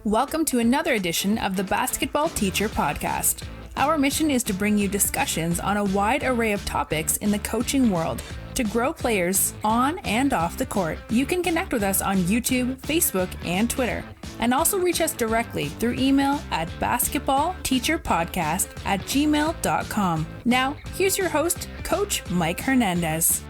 Welcome to another edition of the Basketball Teacher Podcast. Our mission is to bring you discussions on a wide array of topics in the coaching world to grow players on and off the court. You can connect with us on YouTube, Facebook, and Twitter, and also reach us directly through email at basketballteacherpodcast@gmail.com. Now, here's your host, Coach Mike Hernandez.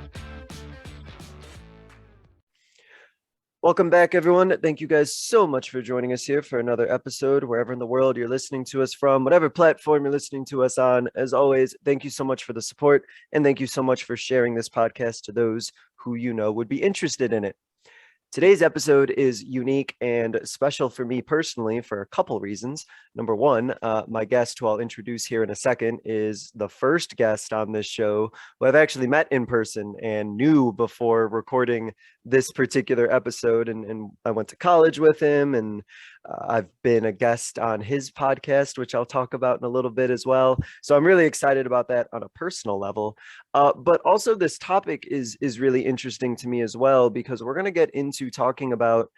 Welcome back, everyone. Thank you guys so much for joining us here for another episode, wherever in the world you're listening to us from, whatever platform you're listening to us on. As always, thank you so much for the support, and thank you so much for sharing this podcast to those who you know would be interested in it. Today's episode is unique and special for me personally for a couple reasons. Number one, my guest, who I'll introduce here in a second, is the first guest on this show who I've actually met in person and knew before recording this particular episode. And I went to college with him, and I've been a guest on his podcast, which I'll talk about in a little bit as well. So I'm really excited about that on a personal level. But also this topic is really interesting to me as well, because we're going to get into talking about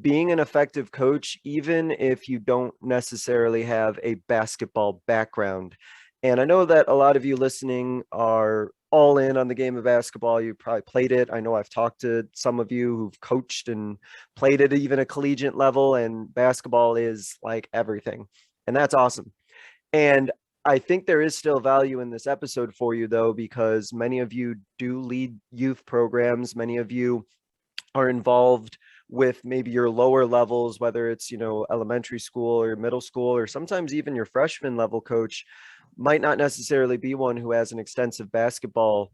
being an effective coach, even if you don't necessarily have a basketball background. And I know that a lot of you listening are all in on the game of basketball. You probably played it. I know I've talked to some of you who've coached and played at even a collegiate level, and basketball is like everything. And that's awesome. And I think there is still value in this episode for you, though, because many of you do lead youth programs. Many of you are involved with maybe your lower levels, whether it's, elementary school or middle school, or sometimes even your freshman level coach might not necessarily be one who has an extensive basketball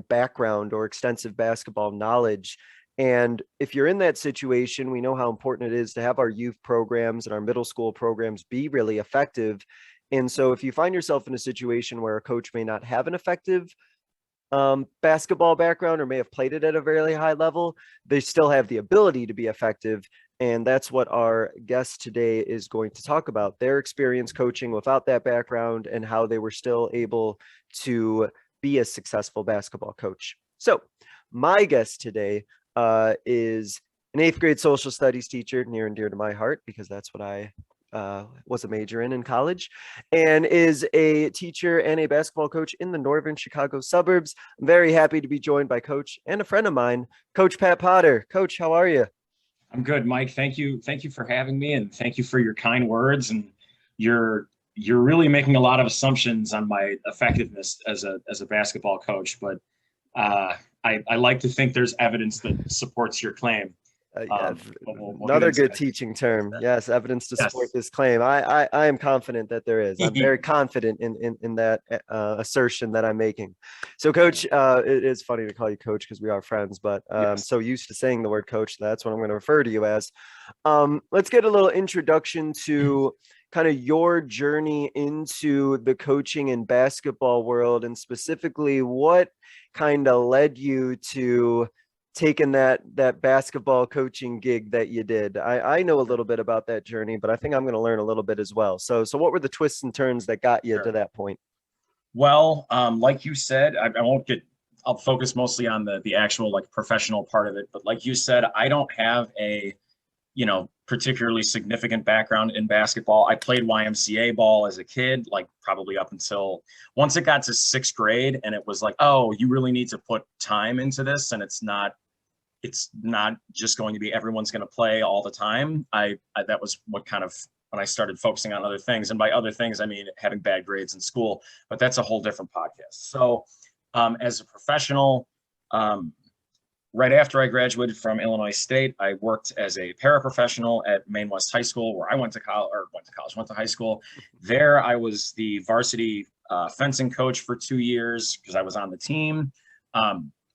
background or extensive basketball knowledge. And if you're in that situation, we know how important it is to have our youth programs and our middle school programs be really effective. And so if you find yourself in a situation where a coach may not have an effective basketball background or may have played it at a very high level, they still have the ability to be effective. And that's what our guest today is going to talk about, their experience coaching without that background and how they were still able to be a successful basketball coach. So my guest today is an 8th grade social studies teacher, near and dear to my heart, because that's what I was a major in college, and is a teacher and a basketball coach in the northern Chicago suburbs. I'm very happy to be joined by Coach and a friend of mine, Coach Pat Potter. Coach, how are you? I'm good, Mike. Thank you for having me, and thank you for your kind words. And you're really making a lot of assumptions on my effectiveness as a basketball coach, but I like to think there's evidence that supports your claim. Another good teaching term. Yes, evidence to support this claim. I am confident that there is. I'm very confident in that assertion that I'm making. So, Coach, it is funny to call you Coach because we are friends, but I'm so used to saying the word Coach, that's what I'm going to refer to you as. Let's get a little introduction to kind of your journey into the coaching and basketball world, and specifically what kind of led you to taking that basketball coaching gig that you did. I know a little bit about that journey, but I think I'm going to learn a little bit as well. So what were the twists and turns that got you to that point? Well, like you said, I'll focus mostly on the actual professional part of it. But like you said, I don't have a, particularly significant background in basketball. I played YMCA ball as a kid, probably up until once it got to 6th grade, and it was like, oh, you really need to put time into this, and it's not just going to be everyone's going to play all the time. That was what kind of when I started focusing on other things, and by other things I mean having bad grades in school, but that's a whole different podcast. So as a professional, right after I graduated from Illinois State, I worked as a paraprofessional at Maine West High School, where I went to high school. There I was the varsity fencing coach for 2 years because I was on the team.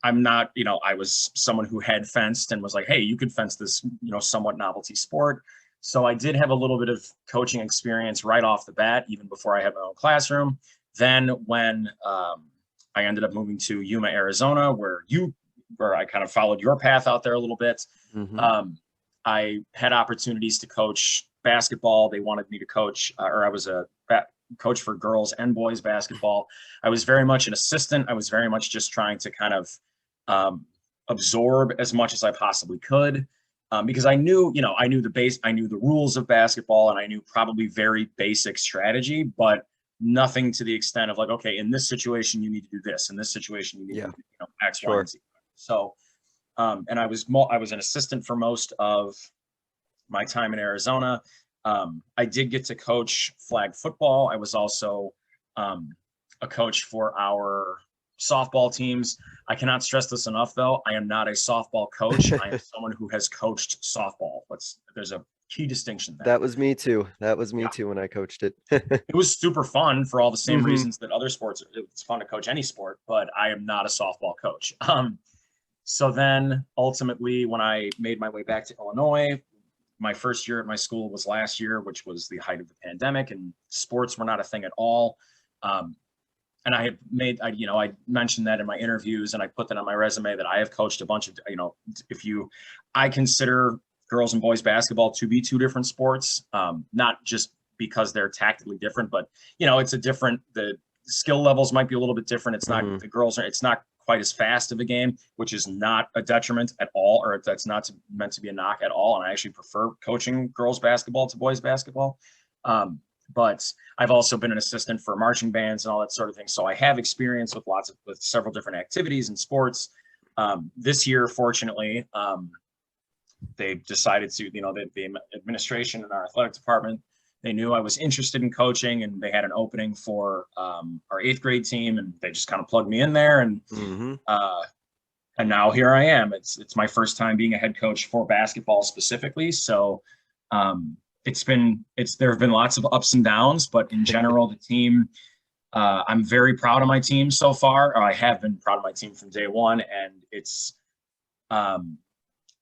I'm not, I was someone who had fenced and was like, hey, you could fence this, somewhat novelty sport. So I did have a little bit of coaching experience right off the bat, even before I had my own classroom. Then when I ended up moving to Yuma, Arizona, where I kind of followed your path out there a little bit. Mm-hmm. I had opportunities to coach basketball. They wanted me to coach, or I was a coach for girls and boys basketball. I was very much an assistant. I was very much just trying to kind of absorb as much as I possibly could. because I knew the rules of basketball, and I knew probably very basic strategy, but nothing to the extent of like, okay, in this situation you need to do this, in this situation you need to do X, Y, and Z. So, and I was an assistant for most of my time in Arizona. I did get to coach flag football. I was also a coach for our softball teams. I cannot stress this enough, though. I am not a softball coach. I am someone who has coached softball. There's a key distinction there. That was me too. That was me too when I coached it. It was super fun for all the same reasons that other sports. It's fun to coach any sport, but I am not a softball coach. So then ultimately, when I made my way back to Illinois, my first year at my school was last year, which was the height of the pandemic, and sports were not a thing at all. And I mentioned that in my interviews, and I put that on my resume that I have coached a bunch of, I consider girls and boys basketball to be two different sports, not just because they're tactically different, but, the skill levels might be a little bit different. It's not, it's not quite as fast of a game, which is not a detriment at all, or that's not meant to be a knock at all. And I actually prefer coaching girls basketball to boys basketball. But I've also been an assistant for marching bands and all that sort of thing. So I have experience with several different activities and sports. This year, fortunately, they decided to, the administration in our athletic department, they knew I was interested in coaching, and they had an opening for our 8th grade team, and they just kind of plugged me in there. And now here I am. It's my first time being a head coach for basketball specifically. So there have been lots of ups and downs, but in general, the team, I'm very proud of my team so far. Or I have been proud of my team from day one. And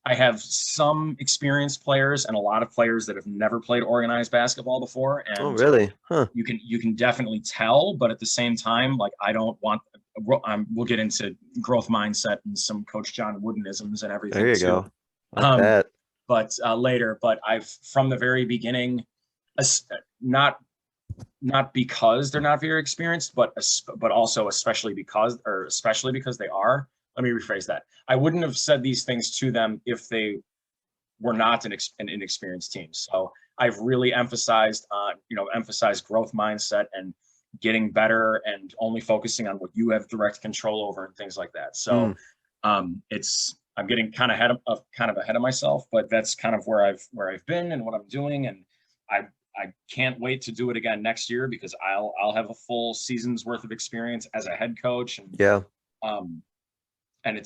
I have some experienced players and a lot of players that have never played organized basketball before. And oh, really? Huh. You can definitely tell, but at the same time, like, I don't want, we'll get into growth mindset and some Coach John Woodenisms and everything. There you go. Like that. But later, I've from the very beginning, not because they're not very experienced, but also especially because they are. Let me rephrase that. I wouldn't have said these things to them if they were not an inexperienced team. So I've really emphasized growth mindset and getting better and only focusing on what you have direct control over and things like that. So I'm getting kind of ahead of myself, but that's kind of where I've been and what I'm doing. And I can't wait to do it again next year, because I'll have a full season's worth of experience as a head coach. And and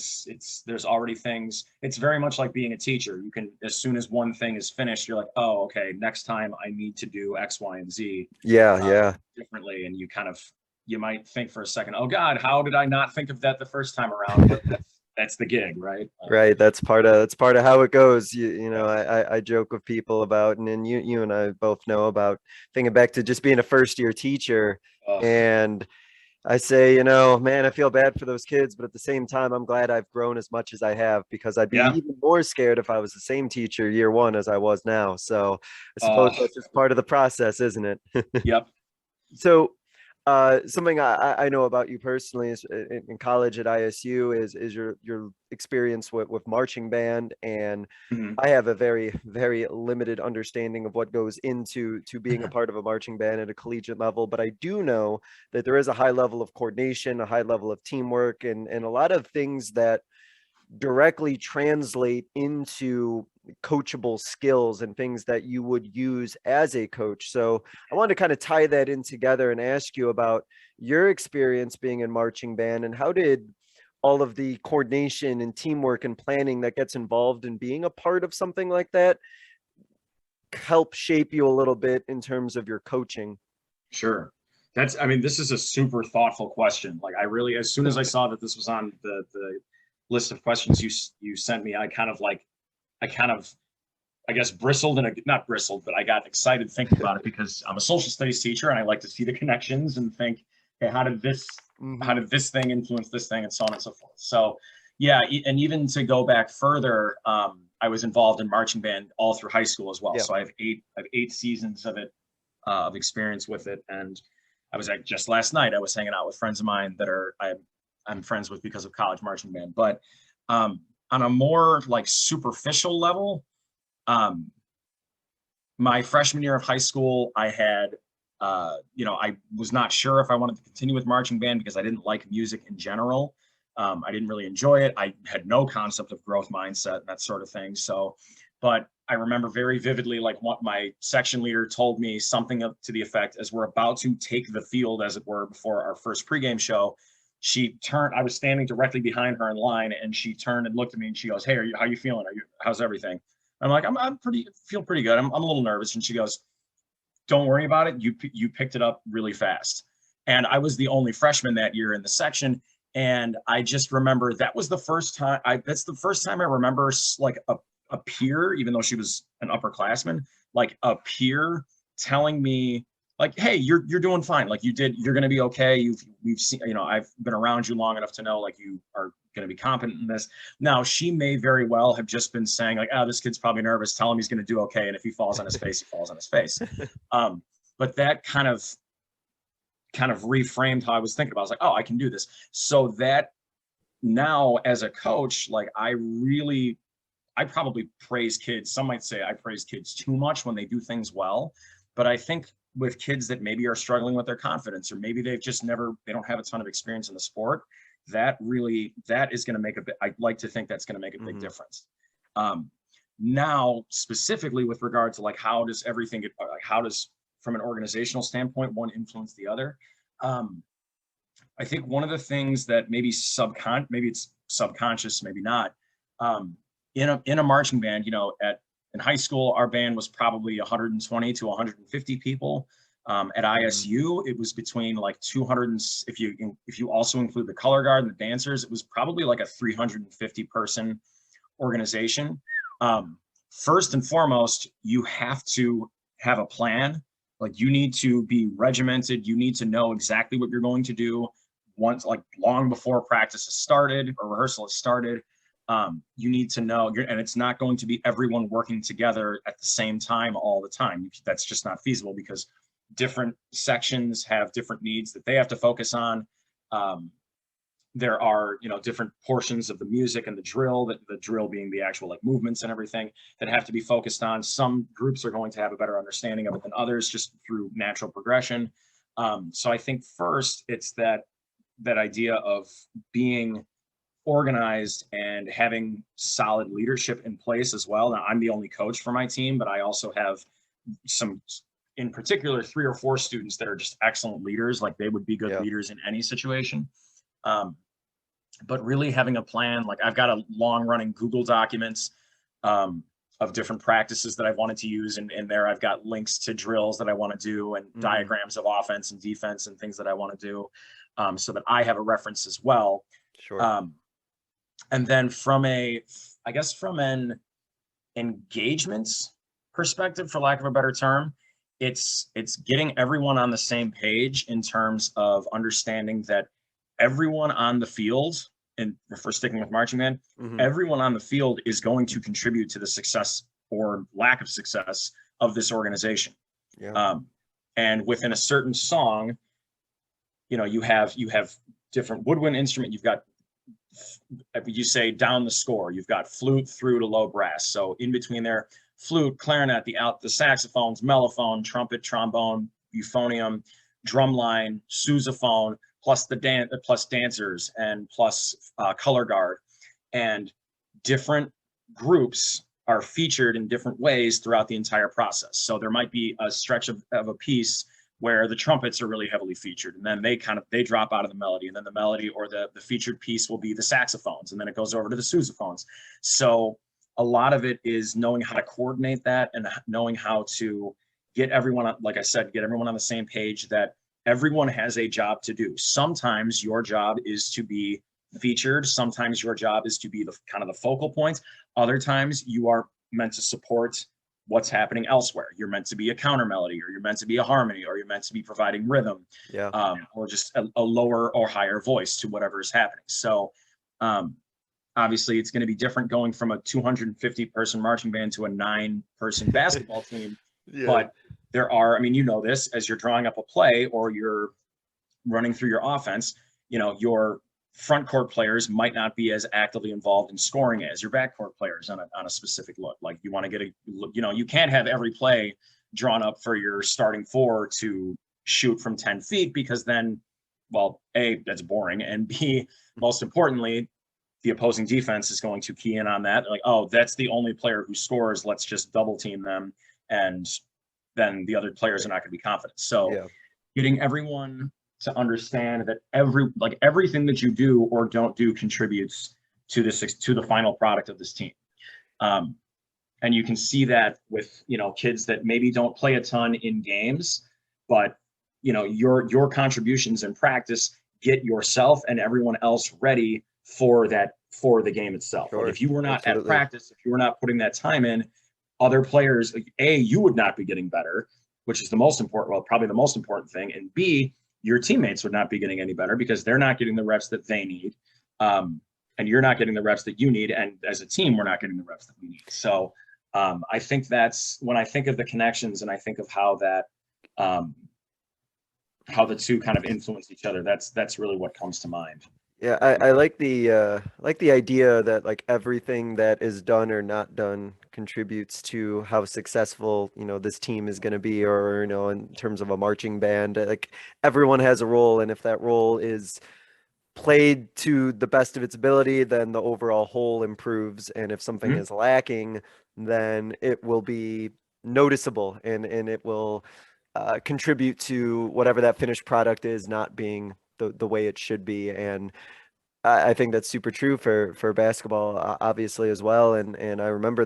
there's already things. It's very much like being a teacher. You can, as soon as one thing is finished, you're like, oh, okay, next time I need to do X, Y, and Z. Differently. And you might think for a second, oh God, how did I not think of that the first time around? But that's the gig, right? Right. That's part of how it goes. I joke with people about, and then you and I both know about thinking back to just being a first year teacher. And I say, man, I feel bad for those kids, but at the same time, I'm glad I've grown as much as I have, because I'd be even more scared if I was the same teacher year one as I was now. So I suppose that's just part of the process, isn't it? Yep. So something I know about you personally is in college at ISU is your experience with marching band, and I have a very, very limited understanding of what goes into being a part of a marching band at a collegiate level, but I do know that there is a high level of coordination, a high level of teamwork, and a lot of things that directly translate into coachable skills and things that you would use as a coach. So I wanted to kind of tie that in together and ask you about your experience being in marching band, and how did all of the coordination and teamwork and planning that gets involved in being a part of something like that help shape you a little bit in terms of your coaching? Sure. This is a super thoughtful question. Like, I really, as soon as I saw that this was on the list of questions you sent me, I guess bristled, and not bristled, but I got excited thinking about it, because I'm a social studies teacher and I like to see the connections and think, hey, how did this thing influence this thing, and so on and so forth. So yeah, and even to go back further, I was involved in marching band all through high school as well. Yeah. So I have eight seasons of it, of experience with it. And I was just last night, I was hanging out with friends of mine that I'm friends with because of college marching band. But on a more like superficial level, My freshman year of high school, I had, I was not sure if I wanted to continue with marching band because I didn't like music in general. I didn't really enjoy it. I had no concept of growth mindset and that sort of thing. So, but I remember very vividly, like what my section leader told me something to the effect as we're about to take the field, as it were, before our first pregame show. She turned, I was standing directly behind her in line, and she turned and looked at me and she goes, "Hey, how you feeling? How's everything?" I'm like, I'm feel pretty good. I'm a little nervous. And she goes, "Don't worry about it. You picked it up really fast." And I was the only freshman that year in the section. And I just remember that's the first time I remember like a peer, even though she was an upperclassman, like a peer telling me, like, "Hey, you're doing fine. Like you're going to be okay. We've seen, I've been around you long enough to know like you are going to be competent in this." Now, she may very well have just been saying like, "Oh, this kid's probably nervous. Tell him he's going to do okay. And if he falls on his face, he falls on his face." But that kind of reframed how I was thinking about it. I was like, "Oh, I can do this." So that now as a coach, like I probably praise kids. Some might say I praise kids too much when they do things well. But I think with kids that maybe are struggling with their confidence, or maybe they don't have a ton of experience in the sport, that is going to make I'd like to think that's going to make a big difference. Now, specifically with regard to like, how does from an organizational standpoint, one influence the other? I think one of the things that maybe it's subconscious, maybe not, in a marching band, in high school, our band was probably 120 to 150 people. At ISU, it was between like 200, if you also include the color guard and the dancers, it was probably like a 350 person organization. First and foremost, you have to have a plan. Like you need to be regimented. You need to know exactly what you're going to do once, like long before practice has started or rehearsal has started. You need to know, and it's not going to be everyone working together at the same time all the time. That's just not feasible because different sections have different needs that they have to focus on. There are, different portions of the music and the drill being the actual like movements and everything that have to be focused on. Some groups are going to have a better understanding of it than others just through natural progression. So I think first it's that idea of being organized and having solid leadership in place as well. Now, I'm the only coach for my team, but I also have some, in particular, 3 or 4 students that are just excellent leaders. Like they would be good leaders in any situation. But really having a plan, like I've got a long running Google documents of different practices that I've wanted to use. And in there, I've got links to drills that I want to do and diagrams of offense and defense and things that I want to do, so that I have a reference as well. Sure. And then from an engagement perspective, for lack of a better term, it's getting everyone on the same page in terms of understanding that everyone on the field, and if we're sticking with marching band, everyone on the field is going to contribute to the success or lack of success of this organization. Yeah. And within a certain song, you have different woodwind instrument. You've got, you say down the score, you've got flute through to low brass. So in between there, flute, clarinet, the saxophones, mellophone, trumpet, trombone, euphonium, drumline, sousaphone, plus plus dancers and plus color guard, and different groups are featured in different ways throughout the entire process. So there might be a stretch of a piece where the trumpets are really heavily featured, and then they drop out of the melody, and then the melody or the featured piece will be the saxophones, and then it goes over to the sousaphones. So a lot of it is knowing how to coordinate that and knowing how to get everyone, like I said, get everyone on the same page, that everyone has a job to do. Sometimes your job is to be featured. Sometimes your job is to be the kind of the focal point. Other times you are meant to support what's happening elsewhere. You're meant to be a counter melody, or you're meant to be a harmony, or you're meant to be providing rhythm, or just a lower or higher voice to whatever is happening. So obviously it's going to be different going from a 250 person marching band to a 9-person basketball team. But there are, this, as you're drawing up a play or you're running through your offense, your front court players might not be as actively involved in scoring as your backcourt players on a specific look. Like you want to get you can't have every play drawn up for your starting four to shoot from 10 feet, because then, well, A, that's boring. And B, most importantly, the opposing defense is going to key in on that. Like, oh, that's the only player who scores. Let's just double team them. And then the other players are not going to be confident. So getting everyone to understand that everything that you do or don't do contributes to the final product of this team. And you can see that with, kids that maybe don't play a ton in games, but your contributions in practice get yourself and everyone else ready for the game itself. Sure. Like if you were not Absolutely. at practice, if you were not putting that time in, other players, A, you would not be getting better, which is probably the most important thing. And B, your teammates would not be getting any better because they're not getting the reps that they need. And you're not getting the reps that you need. And as a team, we're not getting the reps that we need. So I think that's when I think of the connections and I think of how the two kind of influence each other, that's really what comes to mind. Yeah, I like the idea that like everything that is done or not done contributes to how successful, this team is going to be, or, in terms of a marching band, like everyone has a role. And if that role is played to the best of its ability, then the overall whole improves. And if something is lacking, then it will be noticeable and it will contribute to whatever that finished product is not being the way it should be. And I think that's super true for basketball, obviously, as well. And I remember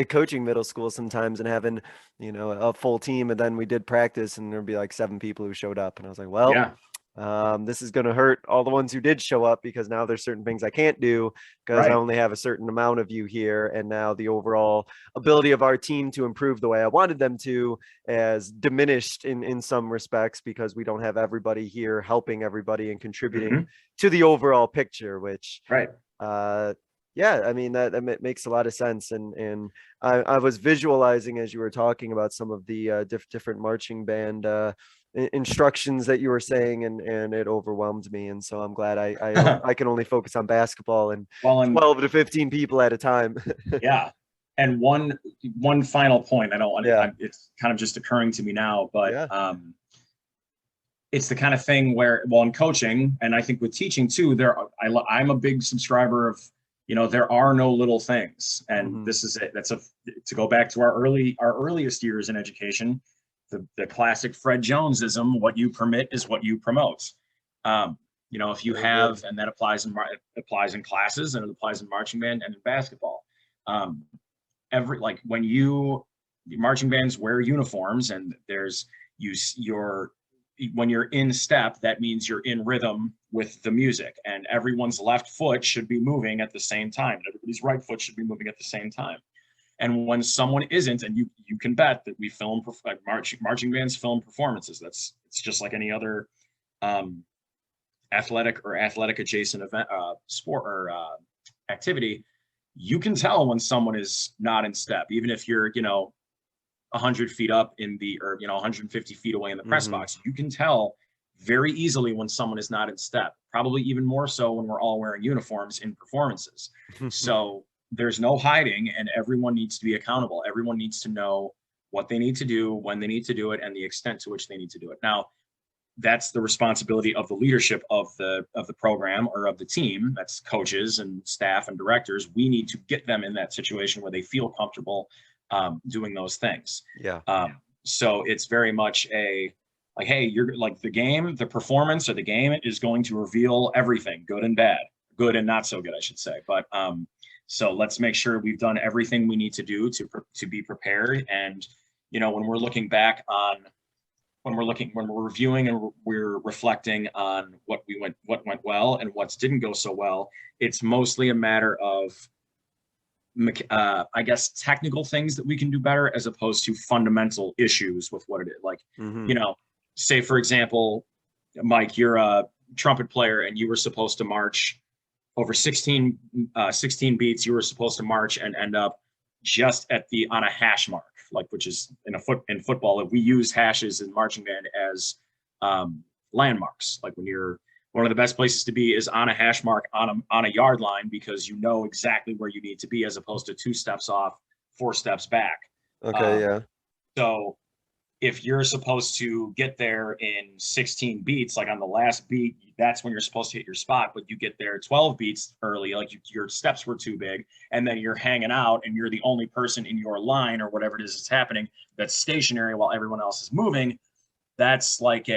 coaching middle school sometimes and having, a full team, and then we did practice and there'd be like 7 people who showed up. And I was like, well, this is going to hurt all the ones who did show up, because now there's certain things I can't do because I only have a certain amount of you here. And now the overall ability of our team to improve the way I wanted them to has diminished in some respects, because we don't have everybody here helping everybody and contributing to the overall picture, which, yeah, I mean, that makes a lot of sense. And I was visualizing as you were talking about some of the different marching band instructions that you were saying, and it overwhelmed me. And so I'm glad I can only focus on basketball and 12 to 15 people at a time. Yeah. And one final point, it's kind of just occurring to me now, but it's the kind of thing where, in coaching, and I think with teaching too, I'm a big subscriber of, there are no little things. And this is it. To go back to our earliest years in education, the classic Fred Jonesism: what you permit is what you promote. If you have, and that applies in classes, and it applies in marching band and in basketball. When marching bands wear uniforms, and when you're in step, that means you're in rhythm with the music, and everyone's left foot should be moving at the same time, and everybody's right foot should be moving at the same time. And when someone isn't, and you can bet that we film marching bands film performances. It's just like any other athletic adjacent event, sport or activity. You can tell when someone is not in step, even if you're 100 feet up or 150 feet away in the press box. You can tell very easily when someone is not in step. Probably even more so when we're all wearing uniforms in performances. So there's no hiding, and everyone needs to be accountable. Everyone needs to know what they need to do, when they need to do it, and the extent to which they need to do it. Now, that's the responsibility of the leadership of the program or of the team. That's coaches and staff and directors. We need to get them in that situation where they feel comfortable doing those things. So it's very much hey, you're like the performance or the game is going to reveal everything, good and bad, good and not so good, I should say. But so let's make sure we've done everything we need to do to be prepared. And, when we're looking back on, when we're reviewing and we're reflecting on what went well and what didn't go so well, it's mostly a matter of, I guess, technical things that we can do better, as opposed to fundamental issues with what it is. Like, say, for example, Mike, you're a trumpet player and you were supposed to march over 16 beats. You were supposed to march and end up just on a hash mark, which is in football, we use hashes in marching band as landmarks. Like when one of the best places to be is on a hash mark on a yard line, because you know exactly where you need to be, as opposed to 2 steps off, 4 steps back. Okay, yeah. So if you're supposed to get there in 16 beats, like on the last beat, that's when you're supposed to hit your spot, but you get there 12 beats early, like your steps were too big, and then you're hanging out and you're the only person in your line or whatever it is that's happening that's stationary while everyone else is moving. That's like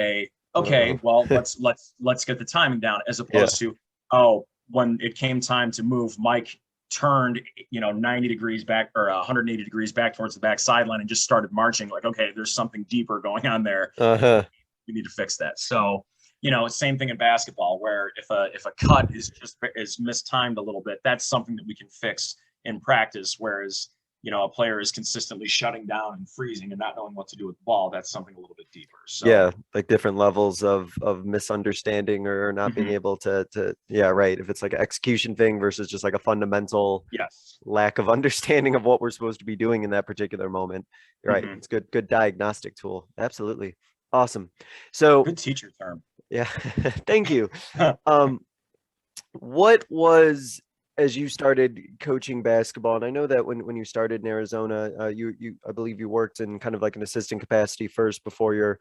okay, well, let's get the timing down, as opposed to, oh, when it came time to move, Mike turned 90 degrees back, or 180 degrees back towards the back sideline, and just started marching. Like, okay, there's something deeper going on there. We need to fix that. So same thing in basketball, where if a cut is mistimed a little bit, that's something that we can fix in practice. Whereas a player is consistently shutting down and freezing and not knowing what to do with the ball, that's something a little bit deeper. So yeah, like different levels of misunderstanding or not being able to right. If it's like an execution thing versus just like a fundamental lack of understanding of what we're supposed to be doing in that particular moment. Right. It's good diagnostic tool. Absolutely. Awesome. So good teacher term. Yeah. Thank you. What was, as you started coaching basketball, and I know that when you started in Arizona, you I believe you worked in kind of like an assistant capacity first before your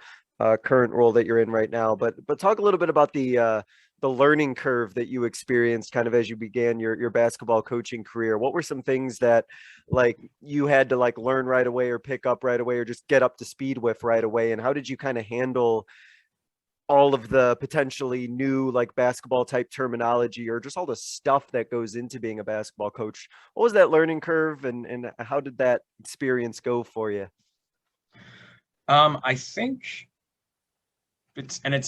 current role that you're in right now. But talk a little bit about the learning curve that you experienced kind of as you began your basketball coaching career. What were some things that like you had to like learn right away or pick up right away or just get up to speed with right away? And how did you kind of handle all of the potentially new like basketball type terminology or just all the stuff that goes into being a basketball coach? What was that learning curve, and how did that experience go for you? I think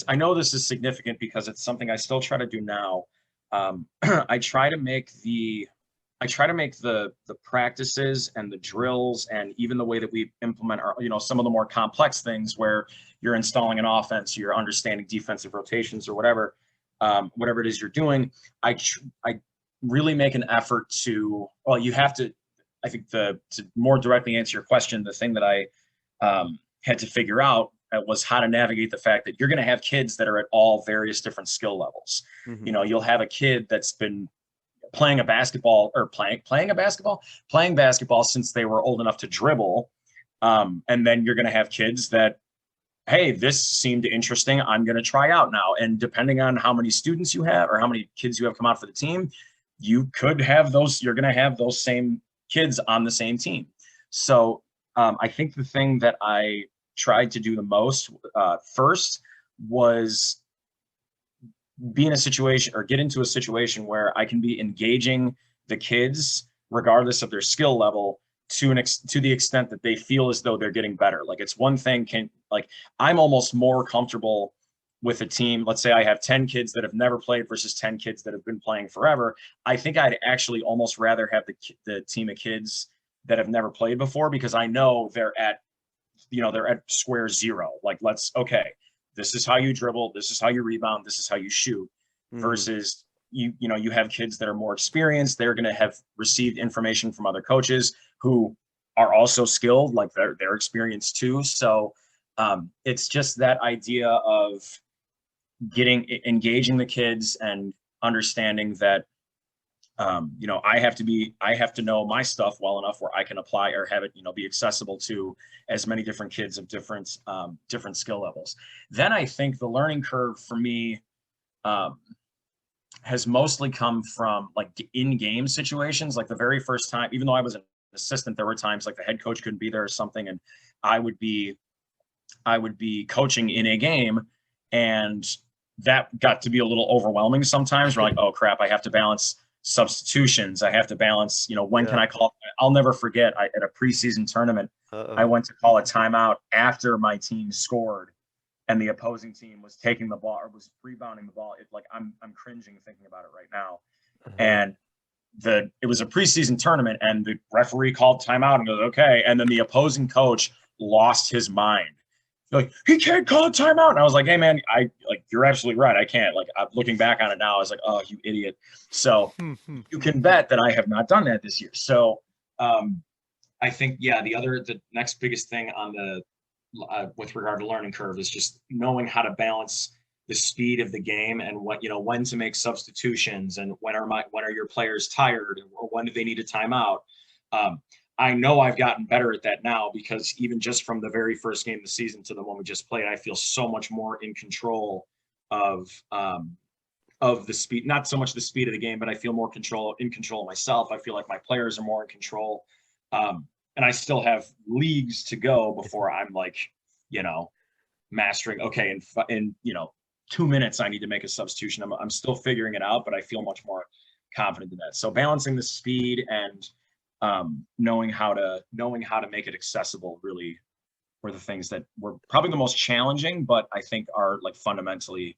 I know this is significant because it's something I still try to do now. I try to make the practices and the drills and even the way that we implement our, some of the more complex things where you're installing an offense, you're understanding defensive rotations or whatever it is you're doing. I really make an effort to, well, you have to, I think to more directly answer your question, the thing that I had to figure out was how to navigate the fact that you're going to have kids that are at all various different skill levels. You'll have a kid that's been playing basketball since they were old enough to dribble. And then you're going to have kids that, hey, this seemed interesting, I'm going to try out now. And depending on how many students you have or how many kids you have come out for the team, you're going to have those same kids on the same team. So I think the thing that I tried to do the most first was be in a situation or get into a situation where I can be engaging the kids regardless of their skill level to the extent that they feel as though they're getting better. Like, it's one thing I'm almost more comfortable with a team. Let's say I have 10 kids that have never played versus 10 kids that have been playing forever. I think I'd actually almost rather have the team of kids that have never played before, because I know they're at square zero. Like, this is how you dribble, this is how you rebound, this is how you shoot, versus you have kids that are more experienced. They're going to have received information from other coaches who are also skilled, like they're experienced too. So it's just that idea of engaging the kids and understanding that I have to know my stuff well enough where I can apply or have it, be accessible to as many different kids of different skill levels. Then I think the learning curve for me has mostly come from like in-game situations. Like the very first time, even though I was an assistant, there were times like the head coach couldn't be there or something, and I would be coaching in a game, and that got to be a little overwhelming sometimes. We're like, oh crap, I have to balance substitutions. I have to balance, when can I call? I'll never forget, at a preseason tournament, I went to call a timeout after my team scored and the opposing team was taking the ball or was rebounding the ball. I'm cringing thinking about it right now. And it was a preseason tournament, and the referee called timeout and goes, okay. And then the opposing coach lost his mind. Like, he can't call a timeout. And I was like, hey man, you're absolutely right. I can't. I'm looking back on it now, I was like, oh, you idiot. So you can bet that I have not done that this year. So I think, the next biggest thing on the with regard to learning curve is just knowing how to balance the speed of the game and what, when to make substitutions and when are your players tired or when do they need a timeout. I know I've gotten better at that now because even just from the very first game of the season to the one we just played, I feel so much more in control of the speed, not so much the speed of the game, but I feel more in control of myself. I feel like my players are more in control. And I still have leagues to go before I'm like, mastering, okay, in 2 minutes, I need to make a substitution. I'm still figuring it out, but I feel much more confident in that. So balancing the speed and knowing how to make it accessible really were the things that were probably the most challenging, but I think are like fundamentally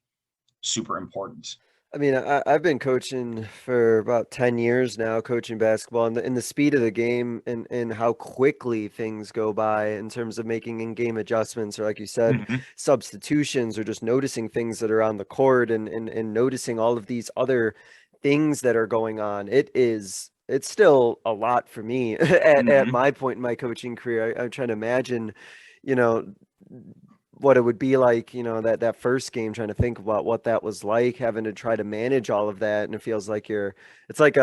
super important. I mean, I've been coaching for about 10 years now, coaching basketball, and the speed of the game and how quickly things go by in terms of making in-game adjustments, or like you said, Mhm. substitutions, or just noticing things that are on the court and noticing all of these other things that are going on. It's still a lot for me at Mhm. my point in my coaching career. I'm trying to imagine, you know, what it would be like, that first game, trying to think about what that was like, having to try to manage all of that. And it feels like it's like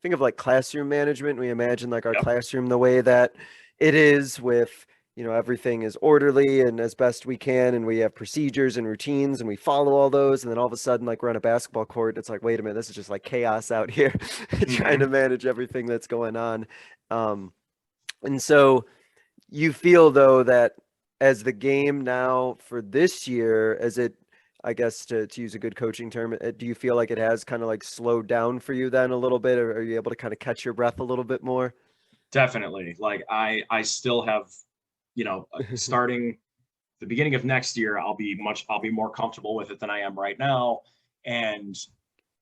think of like classroom management. We imagine like our Yep. classroom the way that it is with, everything is orderly and as best we can. And we have procedures and routines and we follow all those. And then all of a sudden, like we're on a basketball court, it's like, wait a minute, this is just like chaos out here, trying to Mhm. manage everything that's going on. And so, you feel though that as the game now for this year, as it, I guess to use a good coaching term, do you feel like it has kind of like slowed down for you then a little bit, or are you able to kind of catch your breath a little bit more? Definitely. Like I still have, starting the beginning of next year, I'll be more comfortable with it than I am right now. And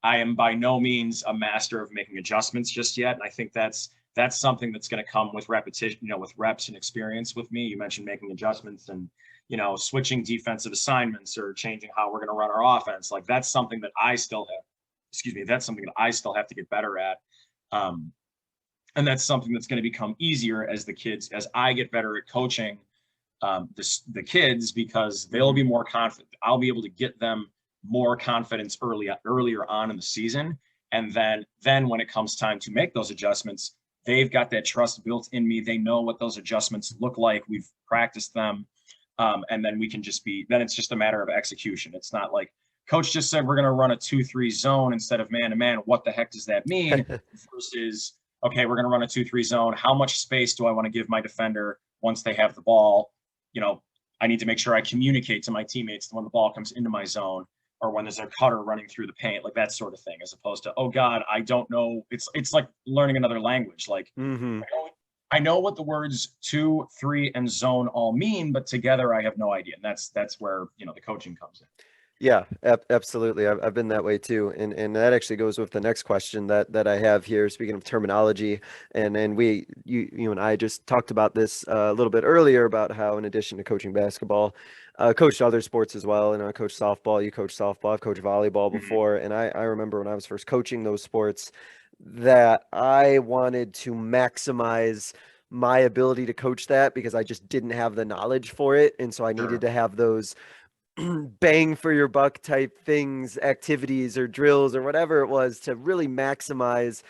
I am by no means a master of making adjustments just yet. And I think that's something that's going to come with repetition, with reps and experience with me. You mentioned making adjustments and, switching defensive assignments or changing how we're going to run our offense. Like that's something that I still have, that's something that I still have to get better at. Um, and that's something that's going to become easier as I get better at coaching the kids, because they'll Mhm. be more confident. I'll be able to get them more confidence earlier on in the season, and then when it comes time to make those adjustments, they've got that trust built in me. They know what those adjustments look like. We've practiced them, and then it's just a matter of execution. It's not like coach just said we're going to run a 2-3 zone instead of man to man. What the heck does that mean? Versus, okay, we're going to run a 2-3 zone. How much space do I want to give my defender once they have the ball? I need to make sure I communicate to my teammates when the ball comes into my zone or when there's a cutter running through the paint, like that sort of thing, as opposed to, oh God, I don't know. It's like learning another language. Like Mhm. I know what the words 2, 3, and zone all mean, but together I have no idea. And that's where, the coaching comes in. Yeah, absolutely. I've been that way too, and that actually goes with the next question that I have here. Speaking of terminology, and you and I just talked about this a little bit earlier about how, in addition to coaching basketball, coached other sports as well. And I coach softball. You coach softball. I've coached volleyball Mhm. before, and I remember when I was first coaching those sports that I wanted to maximize my ability to coach that because I just didn't have the knowledge for it, and so I needed Sure. to have those bang for your buck type things, activities or drills or whatever it was to really maximize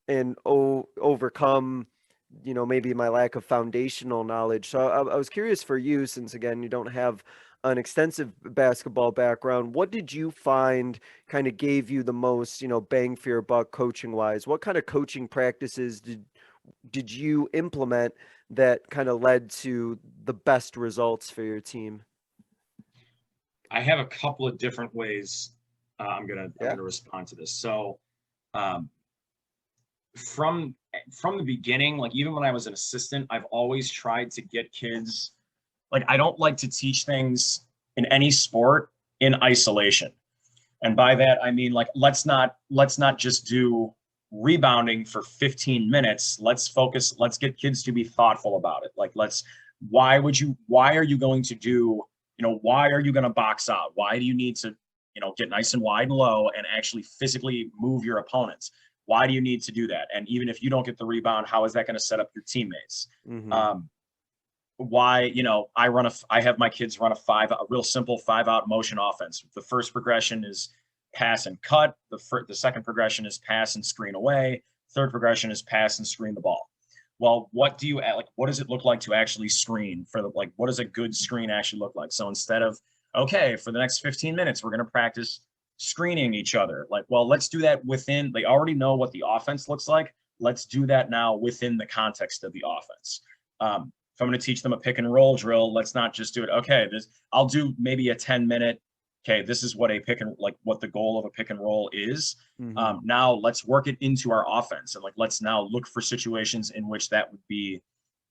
and overcome, maybe my lack of foundational knowledge. So I was curious for you, since again, you don't have an extensive basketball background, what did you find kind of gave you the most, bang for your buck coaching wise? What kind of coaching practices did you implement that kind of led to the best results for your team? I have a couple of different ways I'm Yeah. gonna respond to this. So um, from from the beginning, like even when I was an assistant, I've always tried to get kids, like I don't like to teach things in any sport in isolation. And by that I mean like let's not just do rebounding for 15 minutes. Let's get kids to be thoughtful about it. Like why are you going to do, why are you going to box out? Why do you need to, get nice and wide and low and actually physically move your opponents? Why do you need to do that? And even if you don't get the rebound, how is that going to set up your teammates? Mm-hmm. Um, why, I have my kids run a real simple 5-out motion offense. The first progression is pass and cut. The second progression is pass and screen away. Third progression is pass and screen the ball. Well, what does it look like to actually screen what does a good screen actually look like? So instead of, okay, for the next 15 minutes, we're going to practice screening each other. Let's do that within, they already know what the offense looks like. Let's do that now within the context of the offense. If I'm going to teach them a pick and roll drill, let's not just do it. Okay, I'll do maybe a 10-minute. Okay, this is what what the goal of a pick and roll is. Mhm. Now let's work it into our offense, and let's now look for situations in which that would be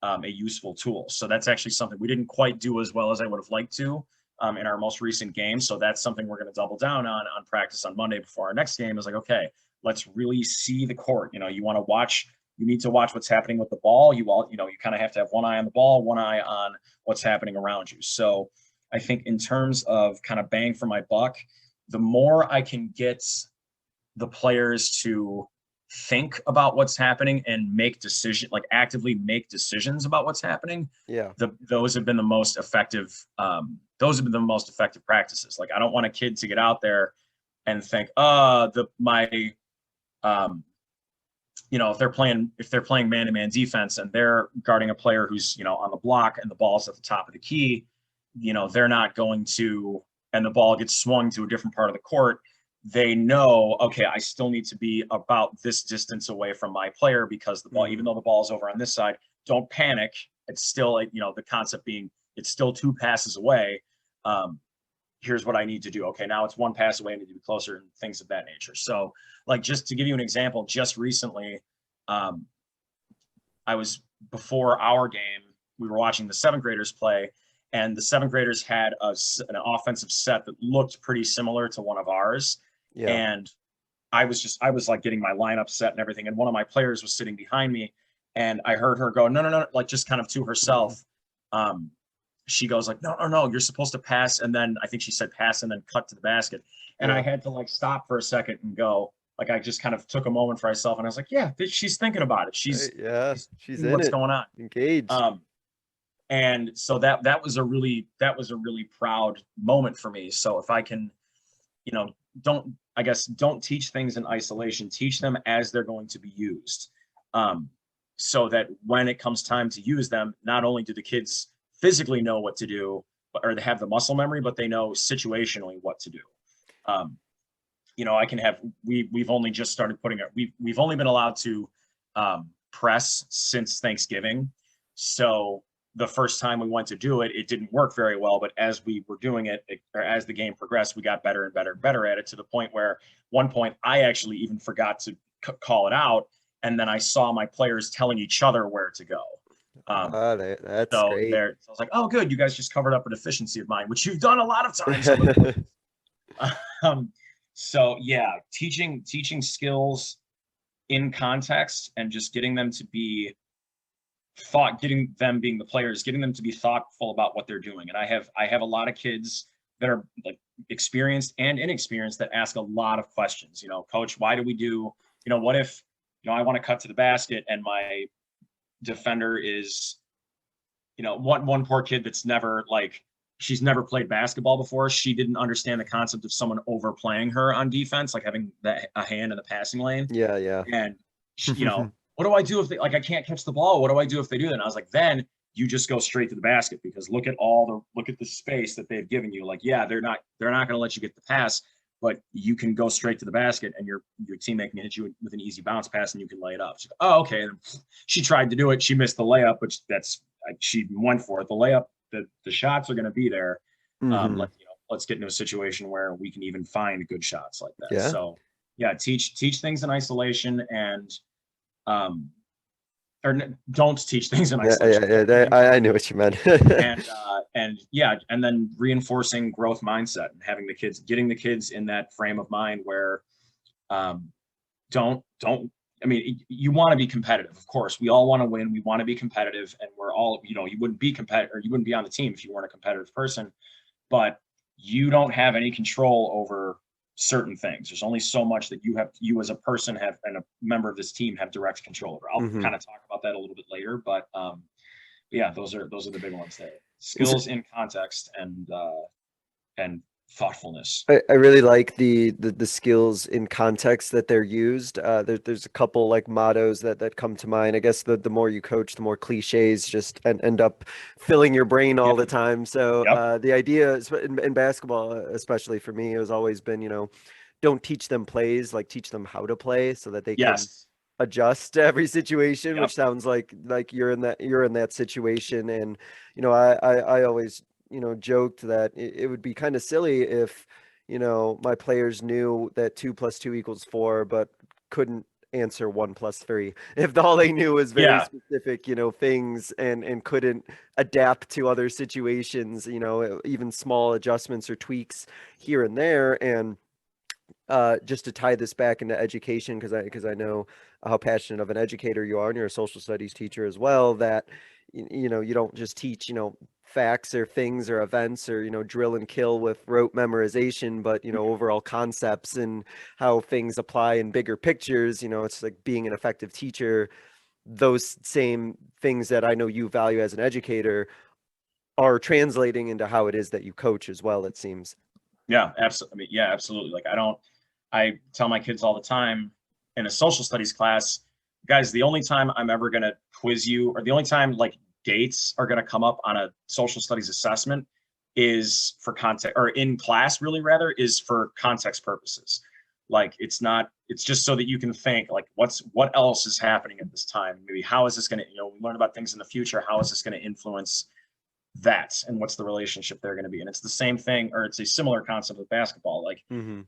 a useful tool. So that's actually something we didn't quite do as well as I would have liked to in our most recent game. So that's something we're going to double down on practice on Monday before our next game. Is okay, let's really see the court. You need to watch what's happening with the ball. You kind of have to have one eye on the ball, one eye on what's happening around you. So I think in terms of kind of bang for my buck, the more I can get the players to think about what's happening and actively make decisions about what's happening. Yeah. Those have been the most effective. Those have been the most effective practices. I don't want a kid to get out there and think, if they're playing man-to-man defense and they're guarding a player who's, on the block and the ball's at the top of the key, they're not going to, and the ball gets swung to a different part of the court. They know, okay, I still need to be about this distance away from my player because the ball, even though the ball's over on this side, don't panic. It's still, the concept being it's still 2 passes away. Here's what I need to do. Okay, now it's 1 pass away. I need to be closer and things of that nature. So just to give you an example, just recently, before our game, we were watching the 7th graders play, and the 7th graders had an offensive set that looked pretty similar to one of ours. Yeah. And I was getting my lineup set and everything. And one of my players was sitting behind me, and I heard her go, no, just kind of to herself. She goes no, you're supposed to pass. And then I think she said pass and then cut to the basket. And I had to stop for a second and go, I just kind of took a moment for myself. And I was like, yeah, she's thinking about it. She's in what's it. going on. Engaged. And so that was a really proud moment for me. So if I can, don't teach things in isolation, teach them as they're going to be used. So that when it comes time to use them, not only do the kids physically know what to do, or they have the muscle memory, but they know situationally what to do. We've only just started we've only been allowed to press since Thanksgiving. So the first time we went to do it, it didn't work very well. But as we were doing it, or as the game progressed, we got better and better and better at it, to the point where one point I actually even forgot to call it out. And then I saw my players telling each other where to go. That's so great. So I was like, oh, good. You guys just covered up a deficiency of mine, which you've done a lot of times. So yeah, teaching skills in context and just getting them to be getting them being the players, getting them to be thoughtful about what they're doing. And I have a lot of kids that are experienced and inexperienced that ask a lot of questions. Coach, why do we do, what if, I want to cut to the basket and my defender is, one poor kid that's never she's never played basketball before. She didn't understand the concept of someone overplaying her on defense, having a hand in the passing lane. Yeah. And what do I do if I can't catch the ball? What do I do if they do that? And I was like, then you just go straight to the basket, because look at the space that they've given you. They're not going to let you get the pass, but you can go straight to the basket and your teammate can hit you with an easy bounce pass and you can lay it up. She's like, oh, okay. And she tried to do it. She missed the layup, which she went for it. The layup, the shots are going to be there. Let's get into a situation where we can even find good shots like that. Yeah. So yeah, teach things in isolation, and or don't teach things in isolation. Yeah, I knew what you meant. and then reinforcing growth mindset and getting the kids in that frame of mind where you want to be competitive. Of course, we all want to win. We want to be competitive, and we're all, you wouldn't be competitive, or you wouldn't be on the team if you weren't a competitive person, but you don't have any control over certain things. There's only so much that you as a person and a member of this team have direct control over. I'll kind of talk about that a little bit later, but Yeah, those are the big ones there. Skills in context and thoughtfulness. I really like the skills in context that they're used. There's a couple like mottos that come to mind. I guess the more you coach, the more cliches just end up filling your brain all Yep. the time. So Yep. the idea is in basketball, especially for me, has always been, don't teach them plays, like teach them how to play so that they can Yes. adjust to every situation, Yep. which sounds like you're in that situation. And I always joked that it would be kind of silly if my players knew that 2 + 2 = 4 but couldn't answer 1 + 3 if all they knew was very Yeah. specific things, and couldn't adapt to other situations, even small adjustments or tweaks here and there. And just to tie this back into education, because I know how passionate of an educator you are, and you're a social studies teacher as well, that you don't just teach facts or things or events or drill and kill with rote memorization, but overall concepts and how things apply in bigger pictures. It's like being an effective teacher. Those same things that I know you value as an educator are translating into how it is that you coach as well, it seems. Yeah, absolutely. I mean, yeah, absolutely. Like I tell my kids all the time in a social studies class, guys, the only time I'm ever going to quiz you, or the only time like dates are going to come up on a social studies assessment, is for context, or in class really rather, is for context purposes. Like it's just so that you can think like what else is happening at this time? Maybe how is this going to, we learn about things in the future. How is this going to influence that, and what's the relationship they're going to be? And it's the same thing, or it's a similar concept with basketball. Mm-hmm.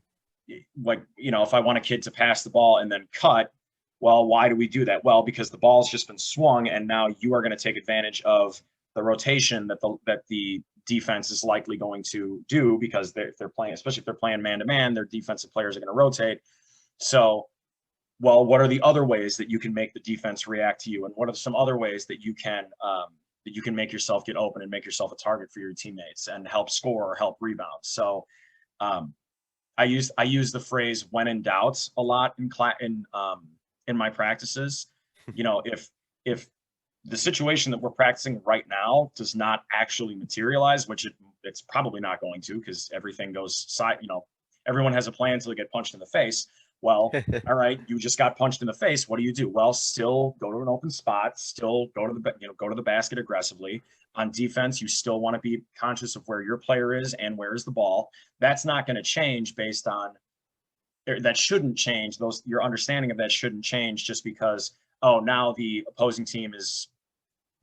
Like if I want a kid to pass the ball and then cut, well, why do we do that? Well, because the ball's just been swung, and now you are going to take advantage of the rotation that the defense is likely going to do, because they're playing, especially if they're playing man to man, their defensive players are going to rotate. So, well, what are the other ways that you can make the defense react to you, and what are some other ways that you can make yourself get open and make yourself a target for your teammates and help score or help rebound? So um, I use the phrase "when in doubt" a lot in my practices. If the situation that we're practicing right now does not actually materialize, which it's probably not going to, because everything goes side. Everyone has a plan until they get punched in the face. Well, all right, you just got punched in the face. What do? Well, still go to an open spot, still go to the basket aggressively. On defense, you still want to be conscious of where your player is and where is the ball. That's not going to change that shouldn't change. Your understanding of that shouldn't change just because, oh, now the opposing team is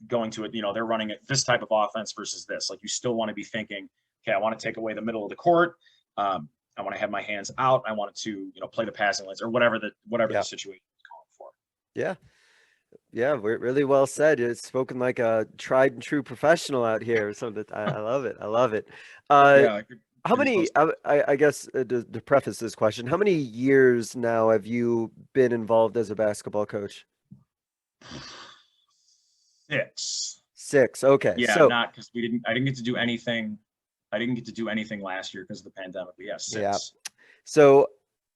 going to it, they're running this type of offense versus this. Like, you still want to be thinking, okay, I want to take away the middle of the court. I want to have my hands out. I want to, play the passing lanes, or whatever the situation is calling for. Yeah. Yeah, really well said. It's spoken like a tried and true professional out here. So that I love it. I love it. Yeah. How many? I guess to preface this question, how many years now have you been involved as a basketball coach? 6. 6. Okay, Yeah, so not because I didn't get to do anything. I didn't get to do anything last year because of the pandemic. But yeah, 6. yeah. So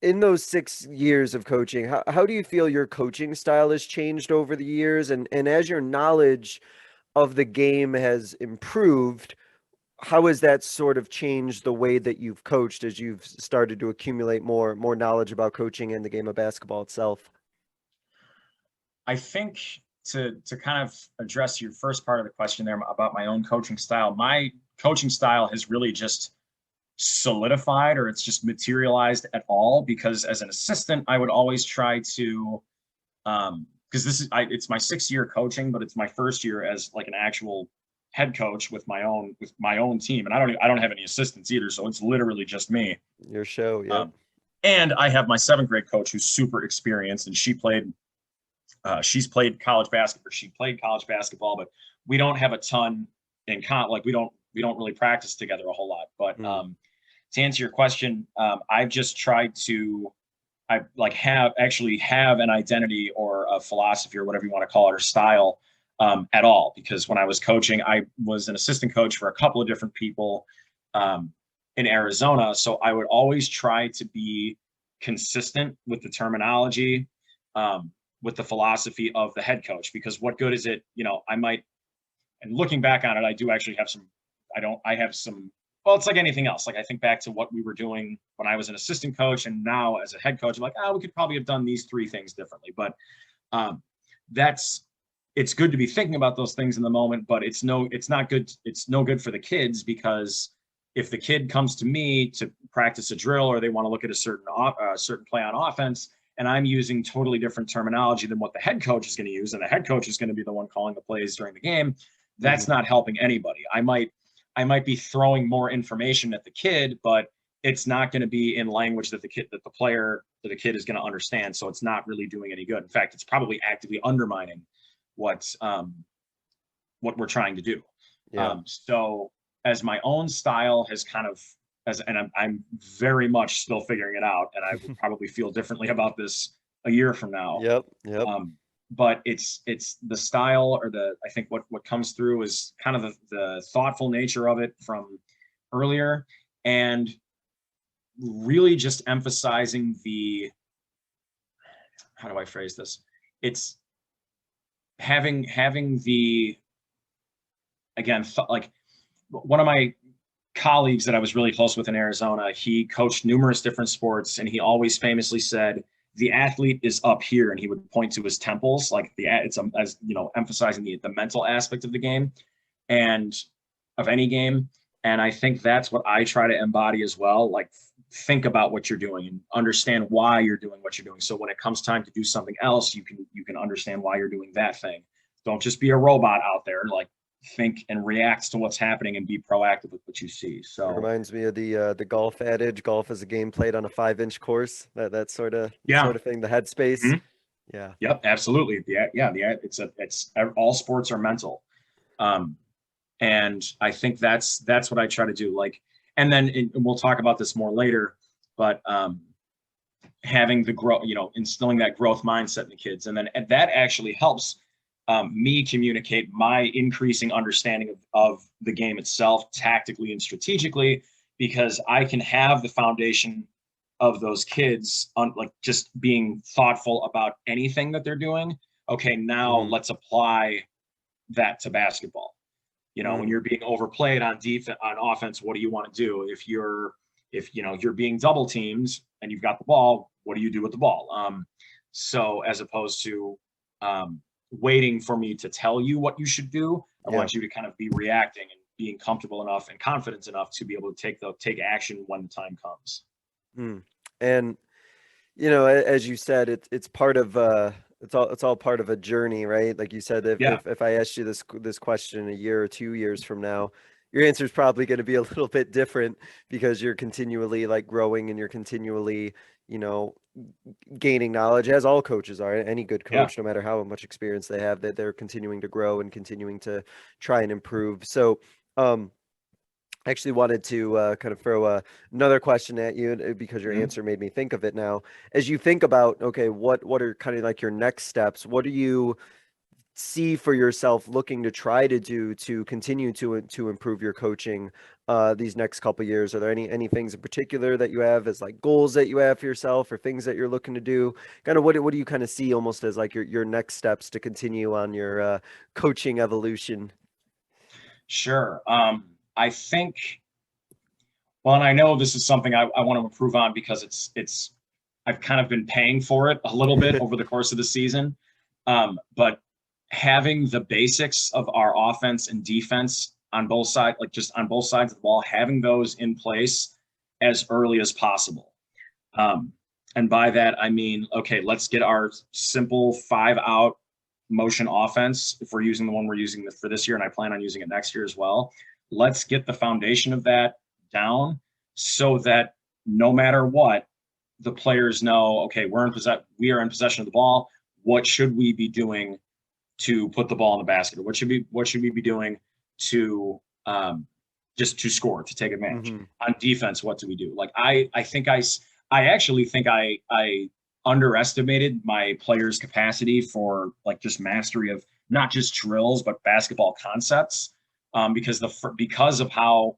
in those 6 years of coaching, how do you feel your coaching style has changed over the years? And as your knowledge of the game has improved, how has that sort of changed the way that you've coached as you've started to accumulate more knowledge about coaching and the game of basketball itself? I think to kind of address your first part of the question there about my own coaching style, my coaching style has really just solidified, or it's just materialized at all, because as an assistant, I would always try to, because it's my 6th year coaching, but it's my first year as like an actual head coach with my own team, and I don't have any assistants either, so it's literally just me. Your show, yeah. And I have my 7th grade coach who's super experienced, and she's played college basketball. She played college basketball, but we don't have a ton in like we don't really practice together a whole lot. But to answer your question, I've just tried to, have an identity or a philosophy or whatever you want to call it, or style at all. Because when I was coaching, I was an assistant coach for a couple of different people in Arizona. So I would always try to be consistent with the terminology, with the philosophy of the head coach, because what good is it? And looking back on it, I do actually have some, well, it's like anything else. Like I think back to what we were doing when I was an assistant coach and now as a head coach, I'm like, we could probably have done these 3 things differently. But it's good to be thinking about those things in the moment, but it's not good. It's no good for the kids, because if the kid comes to me to practice a drill or they want to look at a certain play on offense, and I'm using totally different terminology than what the head coach is going to use, and the head coach is going to be the one calling the plays during the game, that's not helping anybody. I might be throwing more information at the kid, but it's not going to be in language that the kid is going to understand. So it's not really doing any good. In fact, it's probably actively undermining what we're trying to do. Yeah. So as my own style has kind of, and I'm very much still figuring it out, and I will probably feel differently about this a year from now. Yep. But it's the style, or I think what comes through is kind of the thoughtful nature of it from earlier, and really just emphasizing how do I phrase this? It's having the, again, like one of my colleagues that I was really close with in Arizona, he coached numerous different sports, and he always famously said, the athlete is up here, and he would point to his temples, like as emphasizing the mental aspect of the game and of any game. And I think that's what I try to embody as well. Like, think about what you're doing and understand why you're doing what you're doing. So when it comes time to do something else, you can understand why you're doing that thing. Don't just be a robot out there. Like, think and react to what's happening and be proactive with what you see. So it reminds me of the golf adage, golf is a game played on a 5-inch course, that sort of thing, the headspace. Mm-hmm. Yeah. Yep, absolutely. It's all sports are mental. And I think that's what I try to do. Like, and then we'll talk about this more later, but having the growth, instilling that growth mindset in the kids. And that actually helps me communicate my increasing understanding of the game itself, tactically and strategically, because I can have the foundation of those kids on, like, just being thoughtful about anything that they're doing. Okay, now let's apply that to basketball. When you're being overplayed on offense, what do you want to do? If you're being double teamed and you've got the ball, what do you do with the ball? So as opposed to waiting for me to tell you what you should do, I want you to kind of be reacting and being comfortable enough and confident enough to be able to take action when the time comes. And as you said, it's part of it's all part of a journey, right? Like you said, if I asked you this question a year or 2 years from now, your answer is probably going to be a little bit different, because you're continually like growing and you're continually gaining knowledge, as all coaches are. Any good coach, no matter how much experience they have, that they're continuing to grow and continuing to try and improve. So I actually wanted to kind of throw another question at you, because your answer made me think of it now. As you think about, okay, what are kind of like your next steps? What do you see for yourself looking to try to do to continue to improve your coaching these next couple of years? Are there any things in particular that you have as like goals that you have for yourself, or things that you're looking to do? Kind of what do you kind of see almost as like your next steps to continue on your coaching evolution? Sure. I think, well, and I know this is something I want to improve on, because I've kind of been paying for it a little bit over the course of the season. But having the basics of our offense and defense on both sides, like just on both sides of the ball, having those in place as early as possible. And by that, I mean, okay, let's get our simple 5-out motion offense. If we're using the one we're using for this year, and I plan on using it next year as well, let's get the foundation of that down, so that no matter what, the players know, okay, we are in possession of the ball. What should we be doing to put the ball in the basket? Or what should we be doing to just to score, to take advantage? On defense, what do we do? Like, I actually think I underestimated my players' capacity for like just mastery of not just drills, but basketball concepts. Because of how,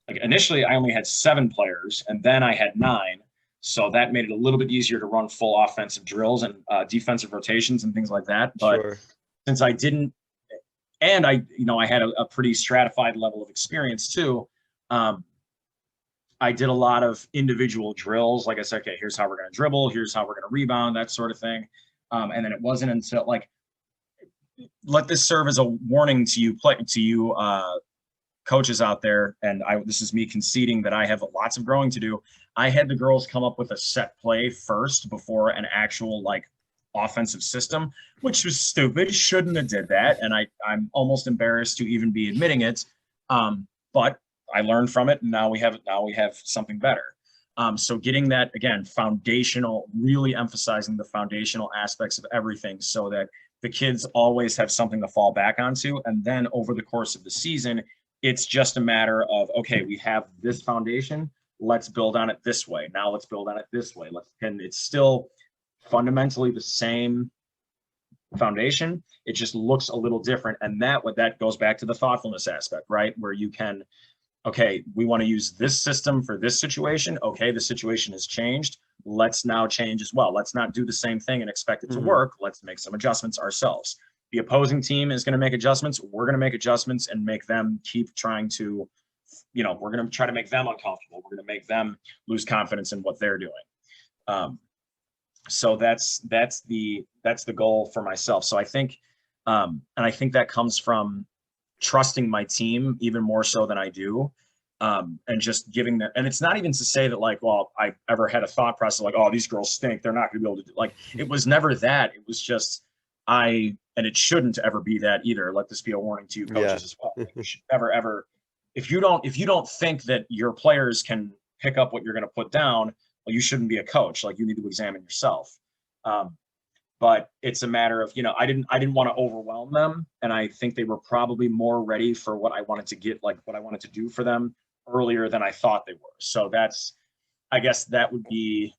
like, initially I only had 7 players, and then I had 9. So that made it a little bit easier to run full offensive drills and defensive rotations and things like that. But since I didn't, and I had a pretty stratified level of experience too. I did a lot of individual drills. Like I said, okay, here's how we're going to dribble. Here's how we're going to rebound, that sort of thing. And then it wasn't until like, let this serve as a warning to you, coaches out there. And this is me conceding that I have lots of growing to do. I had the girls come up with a set play first before an actual like offensive system, which was stupid. Shouldn't have did that. And I'm almost embarrassed to even be admitting it. But I learned from it, and now we have something better. So getting that, again, foundational, really emphasizing the foundational aspects of everything so that the kids always have something to fall back onto. And then over the course of the season, it's just a matter of, okay, we have this foundation, let's build on it this way. Now let's build on it this way. And it's still fundamentally the same foundation. It just looks a little different. And that goes back to the thoughtfulness aspect, right? Where you can, okay, we want to use this system for this situation. Okay, the situation has changed. Let's now change as well. Let's not do the same thing and expect it to work. Let's make some adjustments ourselves. The opposing team is going to make adjustments. We're going to make adjustments and make them keep trying to, we're going to try to make them uncomfortable. We're going to make them lose confidence in what they're doing. So that's the goal for myself. So I think, and I think that comes from trusting my team even more so than I do. And just giving them, and it's not even to say that like, well, I ever had a thought process like, oh, these girls stink, they're not going to be able to do, like, it was never that. It was just, and it shouldn't ever be that either. Let this be a warning to you coaches as well. Like, you should never, ever, if you don't think that your players can pick up what you're going to put down, well, you shouldn't be a coach. Like, you need to examine yourself. But it's a matter of, I didn't want to overwhelm them. And I think they were probably more ready for what I wanted to get, like what I wanted to do for them earlier than I thought they were. So I guess that would be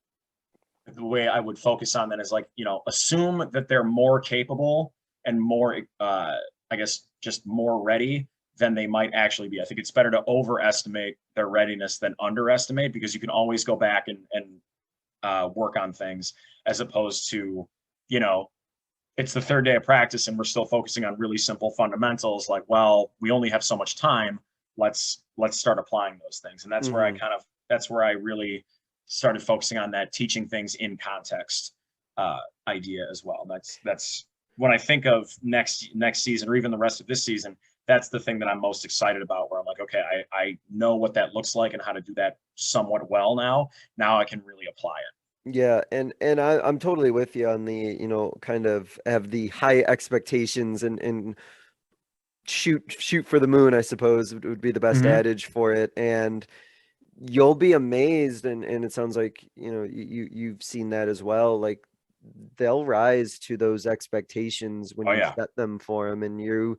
the way I would focus on that, is like, assume that they're more capable and more, I guess, just more ready than they might actually be. I think it's better to overestimate their readiness than underestimate, because you can always go back and work on things, as opposed to, it's the third day of practice and we're still focusing on really simple fundamentals. Like, well, we only have so much time. Let's start applying those things. And that's where that's where I really started focusing on that teaching things in context idea as well. That's when I think of next season, or even the rest of this season, that's the thing that I'm most excited about, where I'm like, okay, I know what that looks like and how to do that somewhat well now. Now I can really apply it. Yeah, and I'm totally with you on the, kind of have the high expectations and shoot for the moon, I suppose would be the best adage for it. And you'll be amazed, and it sounds like, you've seen that as well. Like, they'll rise to those expectations when you set them for them, and you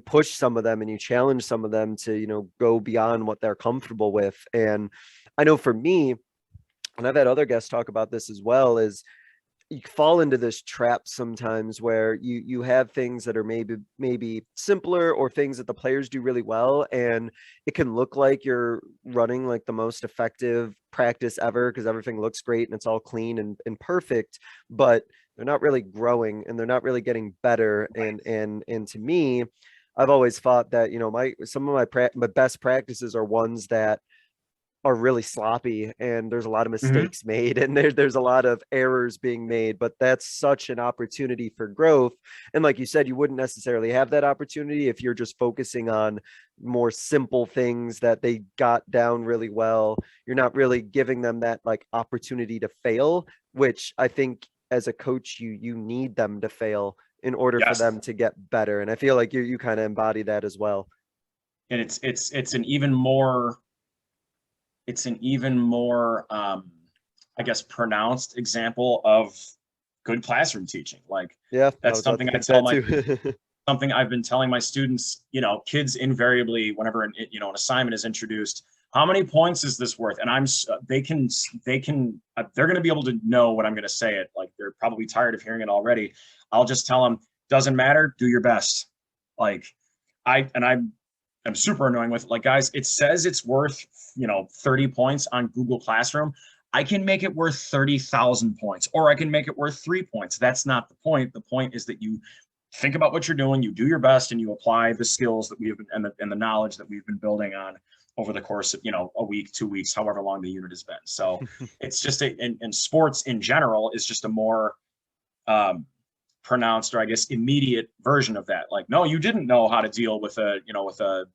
push some of them and you challenge some of them to, go beyond what they're comfortable with. And I know for me, and I've had other guests talk about this as well, is you fall into this trap sometimes where you have things that are maybe simpler, or things that the players do really well, and it can look like you're running like the most effective practice ever because everything looks great and it's all clean and perfect, but they're not really growing and they're not really getting better. And to me, I've always thought that, some of my best practices are ones that are really sloppy, and there's a lot of mistakes made, and there's a lot of errors being made, but that's such an opportunity for growth. And like you said, you wouldn't necessarily have that opportunity if you're just focusing on more simple things that they got down really well. You're not really giving them that like opportunity to fail, which I think as a coach, you need them to fail in order for them to get better. And I feel like you kind of embody that as well. And it's an even more I guess, pronounced example of good classroom teaching. Like, that's something I tell something I've been telling my students. Kids invariably, whenever an assignment is introduced, how many points is this worth? And they're going to be able to know what I'm going to say it. Like, they're probably tired of hearing it already. I'll just tell them, doesn't matter, do your best. Like, I'm super annoying with it. Like, guys, it says it's worth, 30 points on Google Classroom. I can make it worth 30,000 points, or I can make it worth 3 points. That's not the point. The point is that you think about what you're doing, you do your best, and you apply the skills that we have and the knowledge that we've been building on over the course of, a week, 2 weeks, however long the unit has been. So it's just in sports in general is just a more pronounced, or I guess immediate version of that. Like, no, you didn't know how to deal with a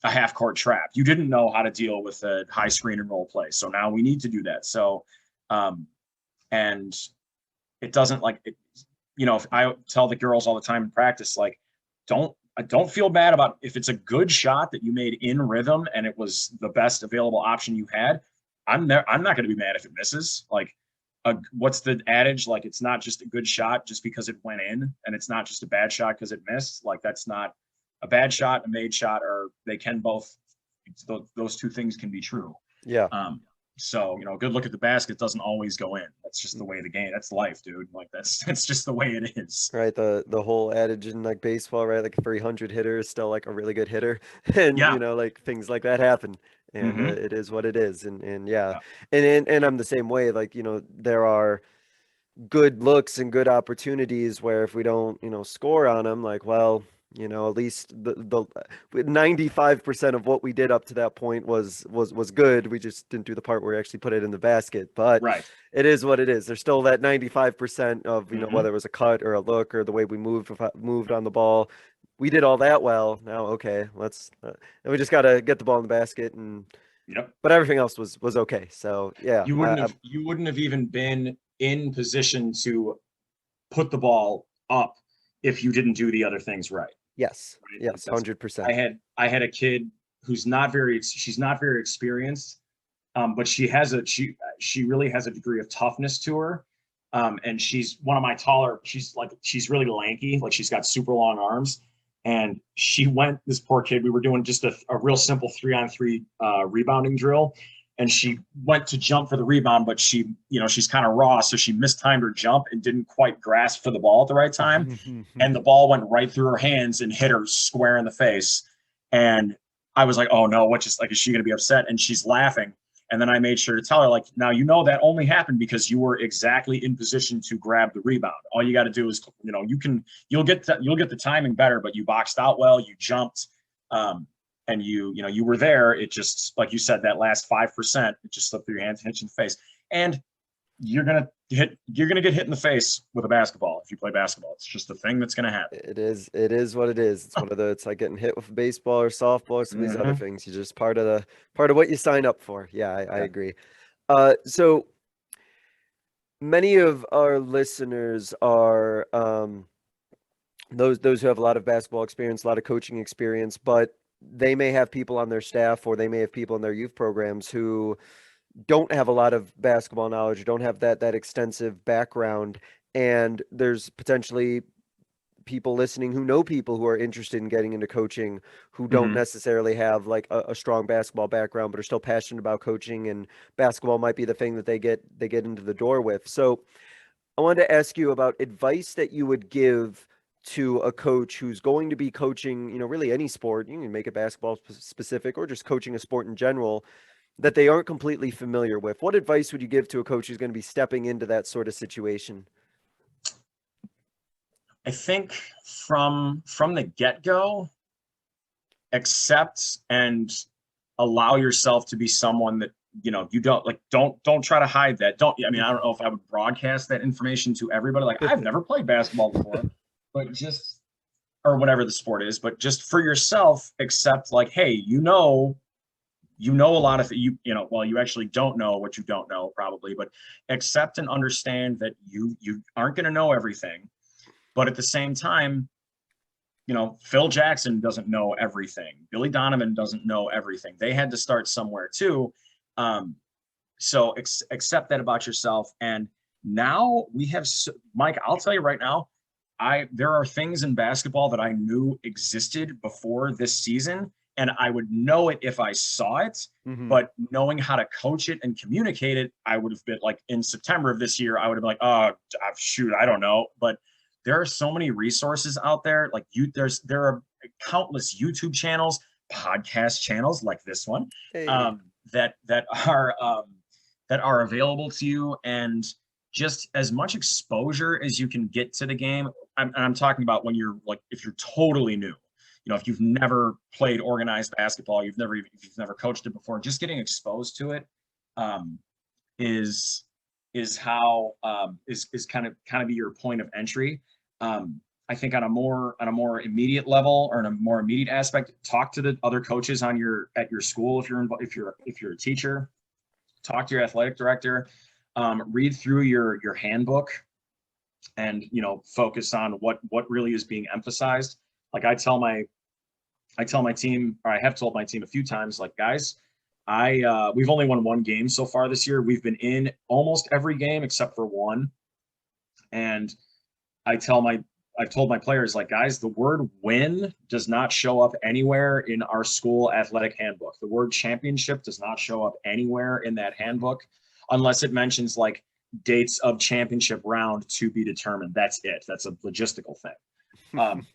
half court trap. You didn't know how to deal with a high screen and roll play. So now we need to do that. So, and it doesn't if I tell the girls all the time in practice, like, don't feel bad about if it's a good shot that you made in rhythm and it was the best available option you had. I'm not going to be mad if it misses. Like, what's the adage? Like, it's not just a good shot just because it went in, and it's not just a bad shot because it missed. Like, that's not a bad shot, a made shot, or they can both. Those two things can be true. Yeah. So, a good look at the basket doesn't always go in. That's just the way of the game. That's life, dude. Like, that's just the way it is. Right. The whole adage in like baseball, right? Like a 300 hitter is still like a really good hitter. And, Yeah. like things like that happen. And it is what it is. And yeah. And I'm the same way. Like, there are good looks and good opportunities where if we don't, score on them, like, well, at least the 95% of what we did up to that point was good. We just didn't do the part where we actually put it in the basket. But Right. it is what it is. There's still that 95% of, whether it was a cut or a look or the way we moved on the ball. We did all that well. Now, okay, let's and we just got to get the ball in the basket, and but everything else was okay. So yeah, you wouldn't have even been in position to put the ball up if you didn't do the other things right. Yes. Right? Yes. 100%. I had a kid who's she's not very experienced, but she really has a degree of toughness to her. And she's one of my taller, she's really lanky, like she's got super long arms. And this poor kid, we were doing just a real simple 3-on-3 rebounding drill. And she went to jump for the rebound, but she's kind of raw. So she mistimed her jump and didn't quite grasp for the ball at the right time. And the ball went right through her hands and hit her square in the face. And I was like, oh no, is she going to be upset? And she's laughing. And then I made sure to tell her, like, now, that only happened because you were exactly in position to grab the rebound. All you got to do is, you'll get the timing better, but you boxed out well, you jumped, and you were there. It just, like you said, that last 5%, it just slipped through your hands and hit you in the face. And you're gonna get hit in the face with a basketball if you play basketball. It's just the thing that's gonna happen. It is what it is. It's it's like getting hit with baseball or softball or some of these other things. You're just part of what you sign up for. Yeah, I agree. So many of our listeners are those who have a lot of basketball experience, a lot of coaching experience, but they may have people on their staff, or they may have people in their youth programs who don't have a lot of basketball knowledge, don't have that extensive background. And there's potentially people listening who know people who are interested in getting into coaching, who don't necessarily have like a strong basketball background, but are still passionate about coaching, and basketball might be the thing that they get into the door with. So I wanted to ask you about advice that you would give to a coach who's going to be coaching, really any sport. You can make it basketball specific, or just coaching a sport in general that they aren't completely familiar with. What advice would you give to a coach who's going to be stepping into that sort of situation? I think from the get-go, accept and allow yourself to be someone that, you don't try to hide that. I don't know if I would broadcast that information to everybody. Like, I've never played basketball before, but or whatever the sport is, but just for yourself, accept, like, hey, you know a lot of you actually don't know what you don't know, probably, but accept and understand that you aren't going to know everything. But at the same time, Phil Jackson doesn't know everything. Billy Donovan doesn't know everything. They had to start somewhere too. So accept that about yourself. And now we have, Mike, I'll tell you right now, there are things in basketball that I knew existed before this season, and I would know it if I saw it. But knowing how to coach it and communicate it, I would have been like, in September of this year, I would have been like, oh, shoot, I don't know. But there are so many resources out there. Like there are countless YouTube channels, podcast channels like this one, that are available to you, and just as much exposure as you can get to the game. I'm talking about when you're like, if you're totally new, if you've never played organized basketball, you've never coached it before, just getting exposed to it is how is kind of be your point of entry. I think on a more immediate level, or in a more immediate aspect, talk to the other coaches at your school. If you're a teacher, talk to your athletic director, read through your handbook, and focus on what really is being emphasized. Like I tell my team, or I have told my team a few times, like, guys, we've only won one game so far this year. We've been in almost every game except for one. And I've told my players, like, guys, the word win does not show up anywhere in our school athletic handbook. The word championship does not show up anywhere in that handbook, unless it mentions like dates of championship round to be determined. That's it. That's a logistical thing.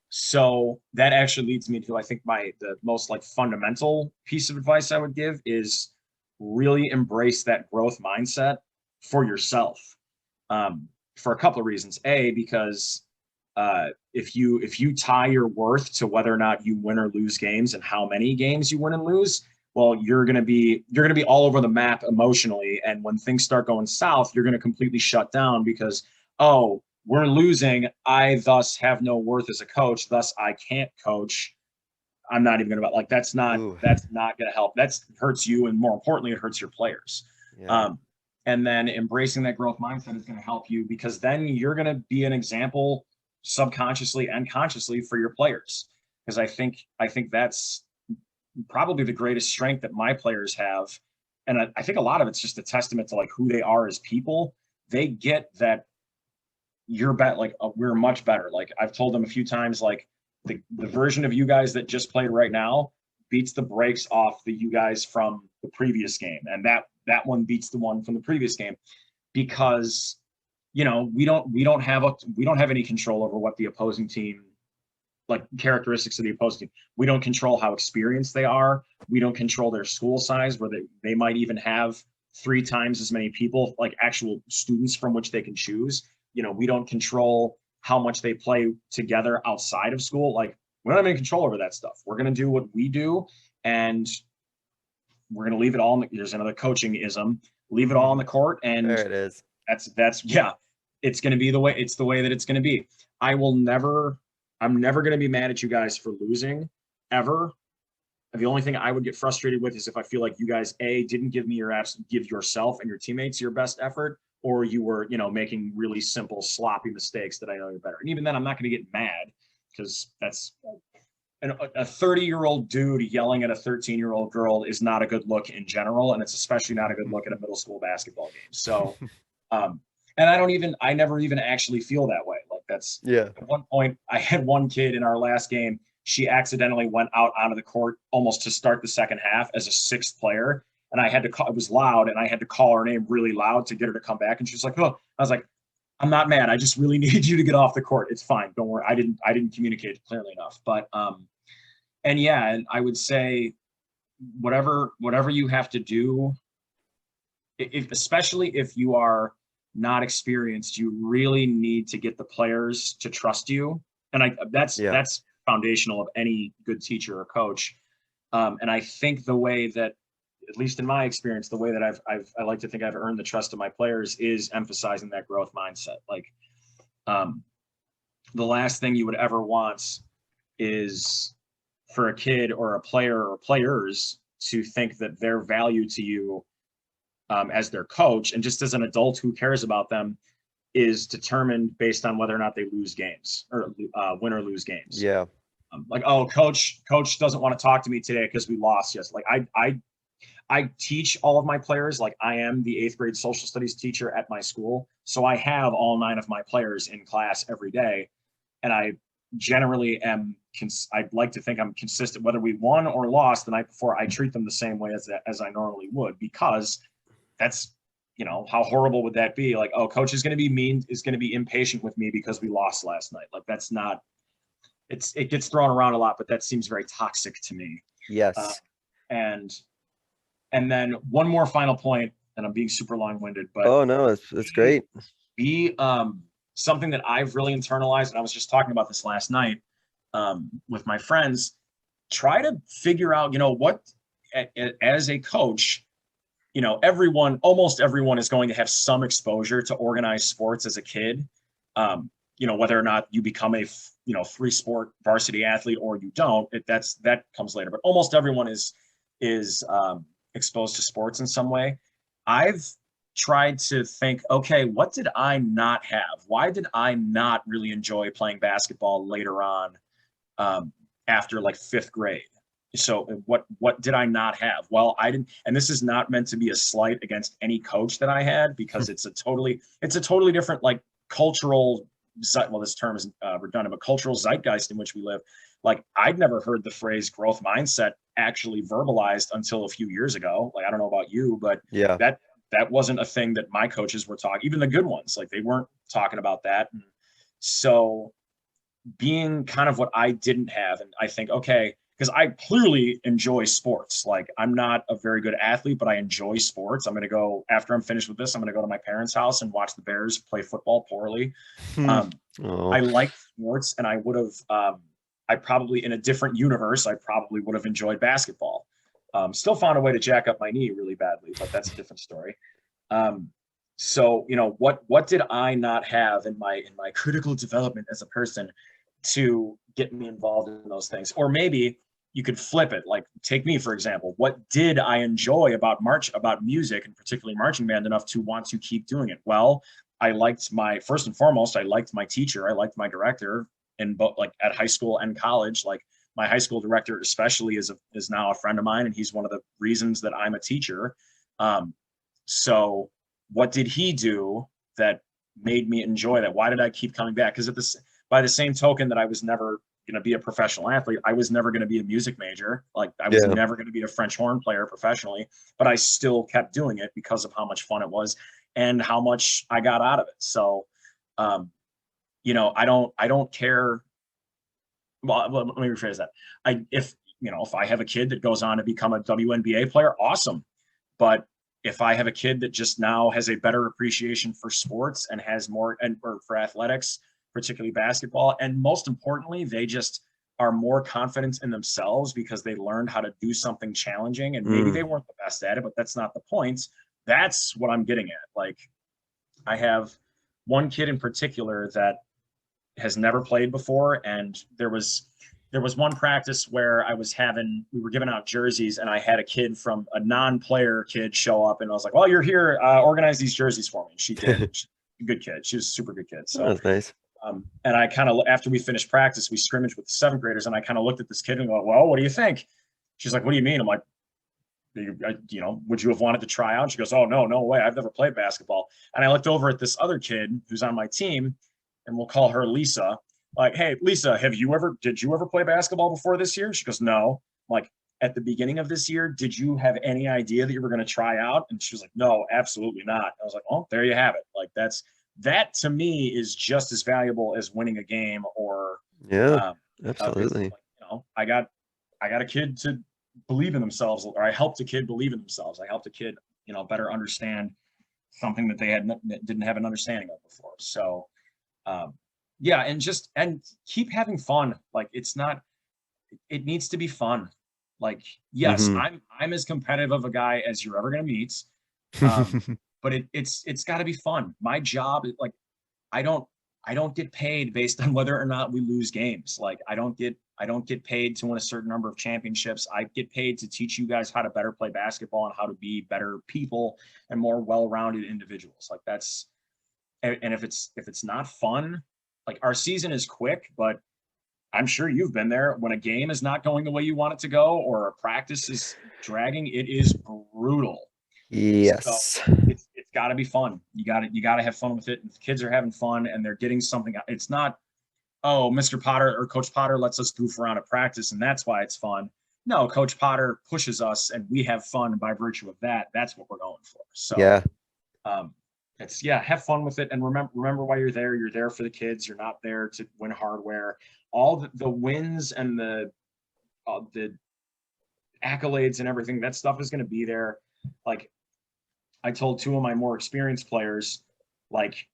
So that actually leads me to, I think, the most like fundamental piece of advice I would give is really embrace that growth mindset for yourself, for a couple of reasons. A, because if you tie your worth to whether or not you win or lose games and how many games you win and lose, well, you're gonna be all over the map emotionally, and when things start going south, you're gonna completely shut down because, oh, we're losing, I thus have no worth as a coach, thus I can't coach. I'm not even gonna, like, that's not gonna help. That hurts you, and more importantly, it hurts your players. Yeah. And then embracing that growth mindset is gonna help you, because then you're gonna be an example subconsciously and consciously for your players. Because I think that's probably the greatest strength that my players have. And I think a lot of it's just a testament to like who they are as people. They get that we're much better. Like I've told them a few times, like the version of you guys that just played right now beats the brakes off the you guys from the previous game. And that one beats the one from the previous game, because, we don't have any control over what the opposing team, like characteristics of the opposing team. We don't control how experienced they are. We don't control their school size, where they might even have 3 times as many people, like actual students from which they can choose. We don't control how much they play together outside of school. Like, we don't have any control over that stuff. We're going to do what we do, and we're going to leave it all. There's another coaching ism. Leave it all on the court. And there it is. Yeah, it's going to be the way that it's going to be. I'm never going to be mad at you guys for losing, ever. The only thing I would get frustrated with is if I feel like you guys, didn't give yourself and your teammates your best effort, or you were, making really simple, sloppy mistakes that I know you're better. And even then, I'm not going to get mad, because that's a 30-year-old dude yelling at a 13-year-old girl is not a good look in general. And it's especially not a good look at a middle school basketball game. So, and I never even actually feel that way. Like that's, yeah. At one point, I had one kid in our last game. She accidentally went out onto the court almost to start the second half as a 6th player. And I had to call, it was loud, and I had to call her name really loud to get her to come back. And she was like, oh, I was like, I'm not mad. I just really need you to get off the court. It's fine. Don't worry. I didn't communicate clearly enough. But, and yeah, and I would say whatever you have to do, especially if you are not experienced, you really need to get the players to trust you. And that's foundational of any good teacher or coach. And I think the way that, at least in my experience, the way that I like to think I've earned the trust of my players is emphasizing that growth mindset. Like, the last thing you would ever want is for a kid or a player or players to think that their value to you, as their coach, and just as an adult who cares about them, is determined based on whether or not they lose games, or win or lose games. Yeah. Like, oh, coach doesn't want to talk to me today because we lost. Yes. Like I teach all of my players. Like, I am the 8th grade social studies teacher at my school. So I have all 9 of my players in class every day. And I generally I'd like to think I'm consistent, whether we won or lost the night before. I treat them the same way as I normally would, because that's, how horrible would that be? Like, oh, coach is going to be mean, is going to be impatient with me because we lost last night. Like, that's not, it gets thrown around a lot, but that seems very toxic to me. Yes. And then one more final point, and I'm being super long-winded, but oh no, it's great. Be something that I've really internalized, and I was just talking about this last night with my friends, try to figure out, what as a coach, almost everyone is going to have some exposure to organized sports as a kid. Whether or not you become a, 3-sport varsity athlete or you don't, that comes later, but almost everyone is exposed to sports in some way. I've tried to think, okay, what did I not have? Why did I not really enjoy playing basketball later on, after like 5th grade? So what did I not have? Well, I didn't, and this is not meant to be a slight against any coach that I had, because it's a totally different, like, cultural, well, this term is redundant, but cultural zeitgeist in which we live. Like, I'd never heard the phrase growth mindset actually verbalized until a few years ago. Like, I don't know about you, but Yeah. that wasn't a thing that my coaches were talking, even the good ones, like, they weren't talking about that. And so being kind of what I didn't have, and I think, okay, because I clearly enjoy sports. Like, I'm not a very good athlete, but I enjoy sports. I'm going to go, after I'm finished with this, I'm going to go to my parents' house and watch the Bears play football poorly. I like sports, and I would have, I probably, in a different universe, I probably would have enjoyed basketball. Still found a way to jack up my knee really badly, but that's a different story. So, what did I not have in my critical development as a person to get me involved in those things? Or maybe you could flip it. Like, take me, for example. What did I enjoy about music, and particularly marching band, enough to want to keep doing it? Well, first and foremost, I liked my teacher. I liked my director in both, like, at high school and college. Like, my high school director especially is now a friend of mine, and he's one of the reasons that I'm a teacher. So what did he do that made me enjoy that? Why did I keep coming back? Because by the same token that I was never going to be a professional athlete, I was never going to be a music major. Like, I was never going to be a French horn player professionally, but I still kept doing it because of how much fun it was and how much I got out of it. So, I don't care. Well, let me rephrase that. If I have a kid that goes on to become a WNBA player, awesome. But if I have a kid that just now has a better appreciation for sports and has more, or for athletics, particularly basketball, and most importantly, they just are more confident in themselves because they learned how to do something challenging, and maybe they weren't the best at it, but that's not the point. That's what I'm getting at. Like, I have one kid in particular that has never played before, and there was one practice where we were giving out jerseys, and I had a kid from a non-player kid show up, and I was like, well, you're here, organize these jerseys for me. And she did. She's a good kid. She was a super good kid. So that's nice. And I kind of, after we finished practice, we scrimmaged with the 7th graders, and I kind of looked at this kid and go, well, what do you think? She's like, what do you mean? I'm like, would you have wanted to try out? And she goes, oh, no way. I've never played basketball. And I looked over at this other kid who's on my team, and we'll call her Lisa. Like, hey, Lisa, did you ever play basketball before this year? She goes, no. I'm like, at the beginning of this year, did you have any idea that you were going to try out? And she was like, no, absolutely not. I was like, oh, there you have it. Like, that to me is just as valuable as winning a game or absolutely. I got a kid to believe in themselves, or I helped a kid believe in themselves. I helped a kid, better understand something that they didn't have an understanding of before. So, and keep having fun. Like, it needs to be fun. Like, yes, I'm as competitive of a guy as you're ever going to meet. But it's got to be fun. My job is, like, I don't get paid based on whether or not we lose games. Like, I don't get paid to win a certain number of championships. I get paid to teach you guys how to better play basketball and how to be better people and more well-rounded individuals. Like, and if it's not fun, like, our season is quick, but I'm sure you've been there. When a game is not going the way you want it to go, or a practice is dragging, it is brutal. Yes. So it's got to be fun. You got to have fun with it. And the kids are having fun and they're getting something. It's not, oh, Mr. Potter or Coach Potter lets us goof around at practice and that's why it's fun. No, Coach Potter pushes us and we have fun by virtue of that. That's what we're going for. So have fun with it, and remember why you're there. You're there for the kids. You're not there to win hardware. All the wins and the accolades and everything, that stuff is going to be there. Like, I told 2 of my more experienced players, like,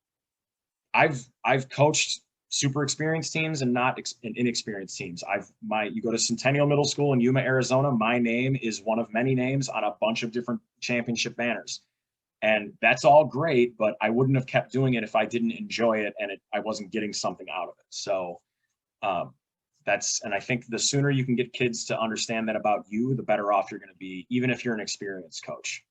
I've coached super experienced teams and not inexperienced teams. You go to Centennial Middle School in Yuma, Arizona. My name is one of many names on a bunch of different championship banners. And that's all great, but I wouldn't have kept doing it if I didn't enjoy it and I wasn't getting something out of it. So and I think the sooner you can get kids to understand that about you, the better off you're going to be, even if you're an experienced coach.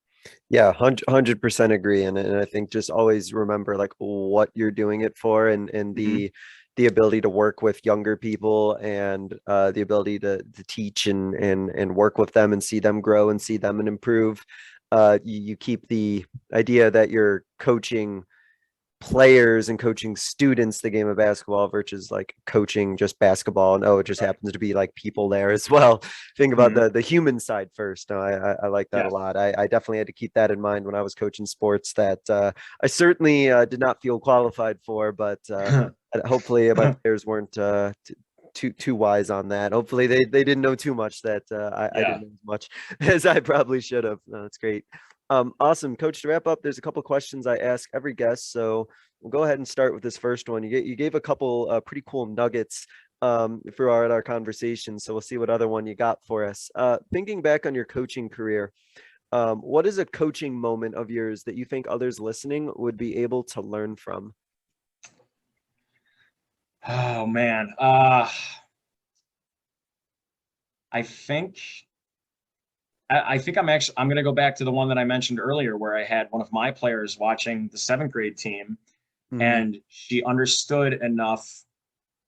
Yeah, 100% agree. And I think just always remember like what you're doing it for, and the ability to work with younger people, and the ability to teach and work with them and see them grow and see them and improve. You keep the idea that you're coaching players and coaching students the game of basketball versus like coaching just basketball, and it just happens to be like people there as well. Think about the human side first. No, I like that a lot. I definitely had to keep that in mind when I was coaching sports that I certainly did not feel qualified for, but hopefully my players weren't too wise on that. Hopefully they didn't know too much that I didn't know as much as I probably should have. No, that's great. Awesome, Coach. To wrap up, there's a couple questions I ask every guest, so we'll go ahead and start with this first one. You gave a couple pretty cool nuggets throughout our conversation, so we'll see what other one you got for us. Thinking back on your coaching career, what is a coaching moment of yours that you think others listening would be able to learn from? Oh man, I think I'm going to go back to the one that I mentioned earlier, where I had one of my players watching the 7th grade team, and she understood enough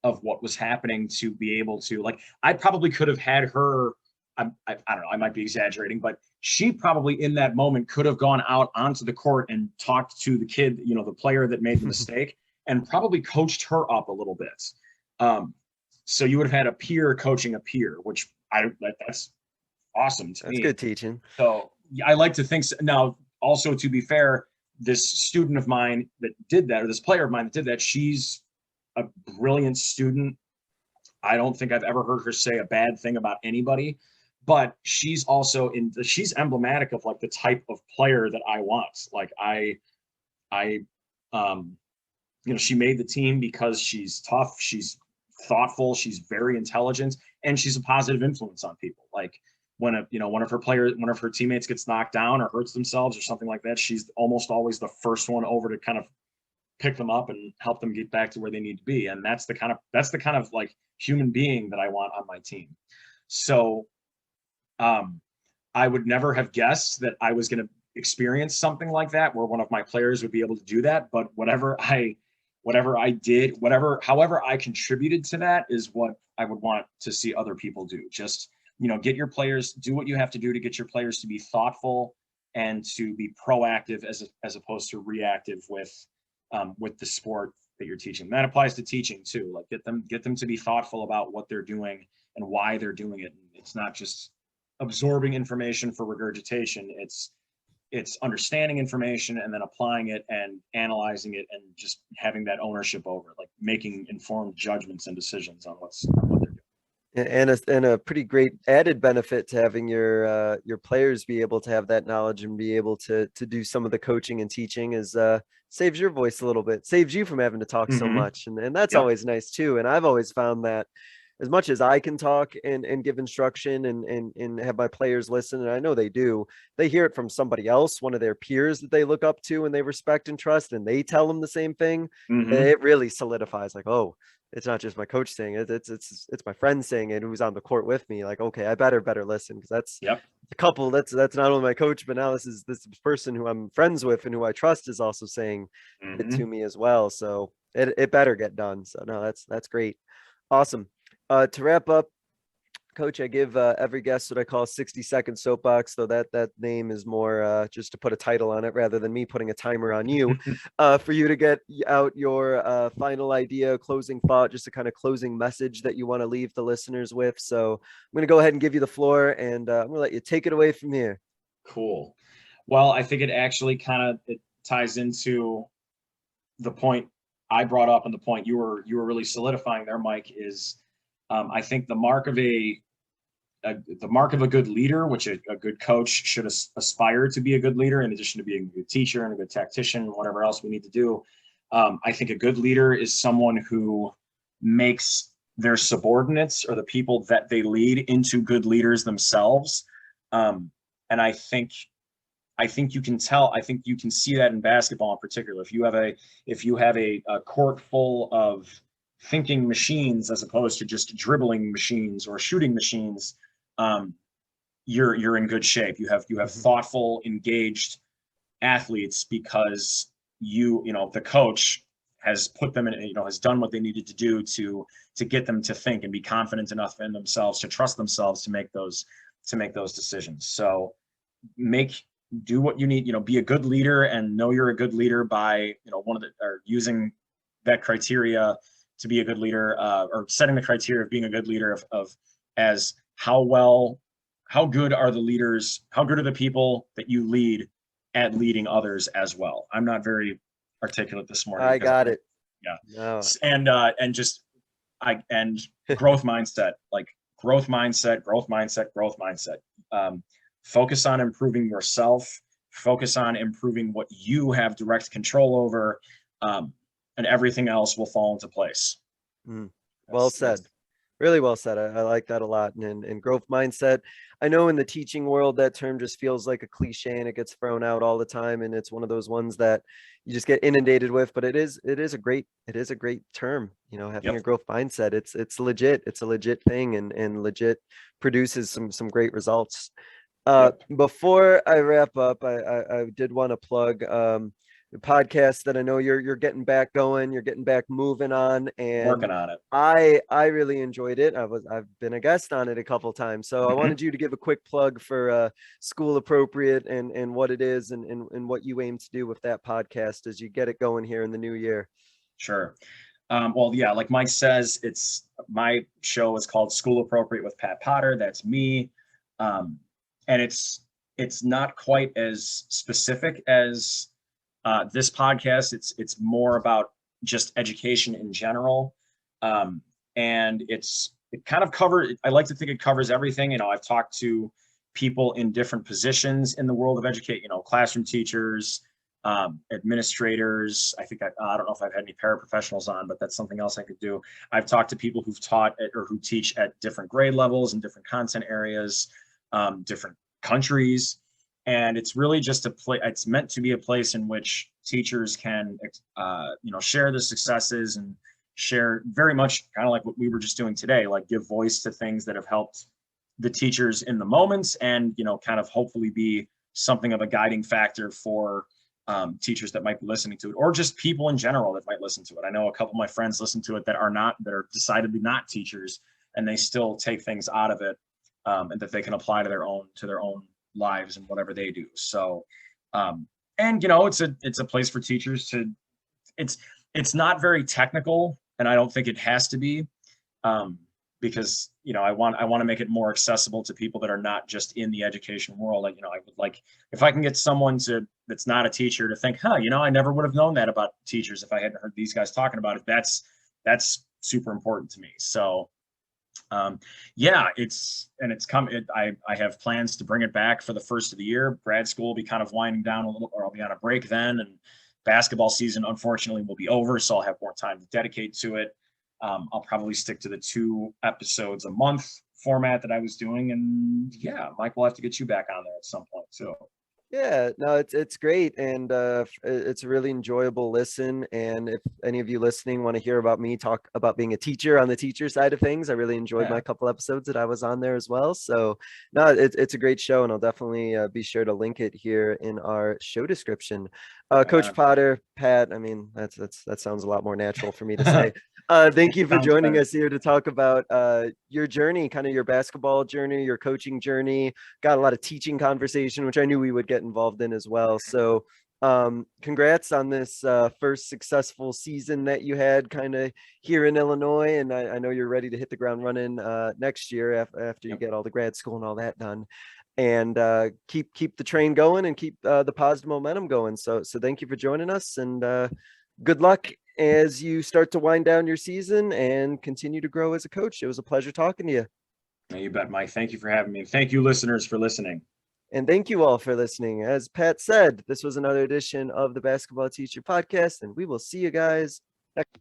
of what was happening to be able to, like, I probably could have had her. I don't know. I might be exaggerating, but she probably in that moment could have gone out onto the court and talked to the kid, the player that made the mistake, and probably coached her up a little bit. So you would have had a peer coaching a peer, which that's awesome to me. That's good teaching. So I like to think so. Now, also to be fair, this student of mine that did that, or this player of mine that did that, she's a brilliant student. I don't think I've ever heard her say a bad thing about anybody, but she's also she's emblematic of like the type of player that I want. Like she made the team because she's tough, she's thoughtful, she's very intelligent, and she's a positive influence on people. Like when one of her teammates gets knocked down or hurts themselves or something like that, she's almost always the first one over to kind of pick them up and help them get back to where they need to be. And that's the kind of like human being that I want on my team. So I would never have guessed that I was going to experience something like that, where one of my players would be able to do that. But however I contributed to that is what I would want to see other people do. Just, get your players, do what you have to do to get your players to be thoughtful and to be proactive as opposed to reactive with the sport that you're teaching. That applies to teaching too. Like get them to be thoughtful about what they're doing and why they're doing it. It's not just absorbing information for regurgitation. It's understanding information and then applying it and analyzing it and just having that ownership over it, like making informed judgments and decisions on what they're doing. And a pretty great added benefit to having your players be able to have that knowledge and be able to do some of the coaching and teaching is saves your voice a little bit, saves you from having to talk so much, and that's always nice too. And I've always found that as much as I can talk and give instruction and have my players listen, and I know they do, they hear it from somebody else, one of their peers that they look up to and they respect and trust, and they tell them the same thing. It really solidifies like, oh, it's not just my coach saying it, it's my friend saying it who's on the court with me. Like, okay, I better listen, because that's a couple, that's not only my coach, but now this person who I'm friends with and who I trust is also saying it to me as well. So it better get done. So no, that's great. Awesome. To wrap up, Coach, I give every guest what I call 60-second soapbox, though that name is more just to put a title on it rather than me putting a timer on you, for you to get out your final idea, closing thought, just a kind of closing message that you want to leave the listeners with. So I'm going to go ahead and give you the floor, and I'm going to let you take it away from here. Cool. Well, I think it actually it ties into the point I brought up and the point you were really solidifying there, Mike, is I think the mark of a good leader, which a good coach should aspire to be a good leader, in addition to being a good teacher and a good tactician, whatever else we need to do, I think a good leader is someone who makes their subordinates or the people that they lead into good leaders themselves. And I think you can tell. I think you can see that in basketball in particular. If you have a court full of thinking machines as opposed to just dribbling machines or shooting machines, you're in good shape. You have thoughtful, engaged athletes because the coach has put them in, has done what they needed to do to get them to think and be confident enough in themselves to trust themselves to make those decisions. So do what you need, be a good leader and know you're a good leader by, using that criteria to be a good leader, or setting the criteria of being a good leader of as how good are the people that you lead at leading others as well. I'm not very articulate this morning. I got it. Yeah. No. And growth mindset, growth mindset. Focus on improving yourself, focus on improving what you have direct control over, and everything else will fall into place. Well said. Really well said. I like that a lot. And growth mindset, I know in the teaching world, that term just feels like a cliche and it gets thrown out all the time. And it's one of those ones that you just get inundated with, but it is a great term, having a growth mindset. It's legit. It's a legit thing and legit produces some great results. Before I wrap up, I did want to plug the podcast that I know you're getting back going, you're getting back moving on, and working on it. I really enjoyed it. I've been a guest on it a couple times, so I wanted you to give a quick plug for School Appropriate and what it is and what you aim to do with that podcast as you get it going here in the new year. Sure. Well, yeah, like Mike says, my show is called School Appropriate with Pat Potter. That's me. And it's not quite as specific as this podcast. It's more about just education in general. And it kind of covers, I like to think it covers everything. I've talked to people in different positions in the world of education, classroom teachers, administrators. I don't know if I've had any paraprofessionals on, but that's something else I could do. I've talked to people who've taught or who teach at different grade levels and different content areas, different countries. And it's really just it's meant to be a place in which teachers can, share the successes and share very much kind of like what we were just doing today, like give voice to things that have helped the teachers in the moments and, kind of hopefully be something of a guiding factor for teachers that might be listening to it, or just people in general that might listen to it. I know a couple of my friends listen to it that are decidedly not teachers, and they still take things out of it, and that they can apply to their own lives and whatever they do. So, it's a place for teachers to, it's not very technical, and I don't think it has to be, because, I want to make it more accessible to people that are not just in the education world. I would like, if I can get someone that's not a teacher to think, I never would have known that about teachers if I hadn't heard these guys talking about it. That's super important to me. So, I have plans to bring it back for the first of the year. Grad school will be kind of winding down a little, or I'll be on a break then, and basketball season unfortunately will be over, so I'll have more time to dedicate to it. I'll probably stick to the 2 episodes a month format that I was doing, and Mike, we'll have to get you back on there at some point too. Yeah, no, it's great, and it's a really enjoyable listen. And if any of you listening want to hear about me talk about being a teacher on the teacher side of things, I really enjoyed my couple episodes that I was on there as well. So no, it's a great show, and I'll definitely be sure to link it here in our show description. Coach Potter, Pat, I mean, that sounds a lot more natural for me to say. Thank you for joining us here to talk about your journey, kind of your basketball journey, your coaching journey. Got a lot of teaching conversation, which I knew we would get involved in as well. So congrats on this first successful season that you had kind of here in Illinois. And I know you're ready to hit the ground running next year after you get all the grad school and all that done. And keep the train going and keep the positive momentum going. So thank you for joining us, and good luck as you start to wind down your season and continue to grow as a coach. It was a pleasure talking to you. You bet, Mike. Thank you for having me. Thank you, listeners, for listening. And thank you all for listening. As Pat said, this was another edition of the Basketball Teacher Podcast, and we will see you guys next.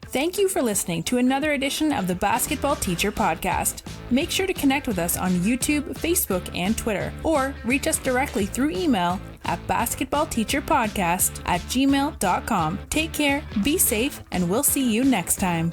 Thank you for listening to another edition of the Basketball Teacher Podcast. Make sure to connect with us on YouTube, Facebook, and Twitter, or reach us directly through email at basketballteacherpodcast@gmail.com. Take care, be safe, and we'll see you next time.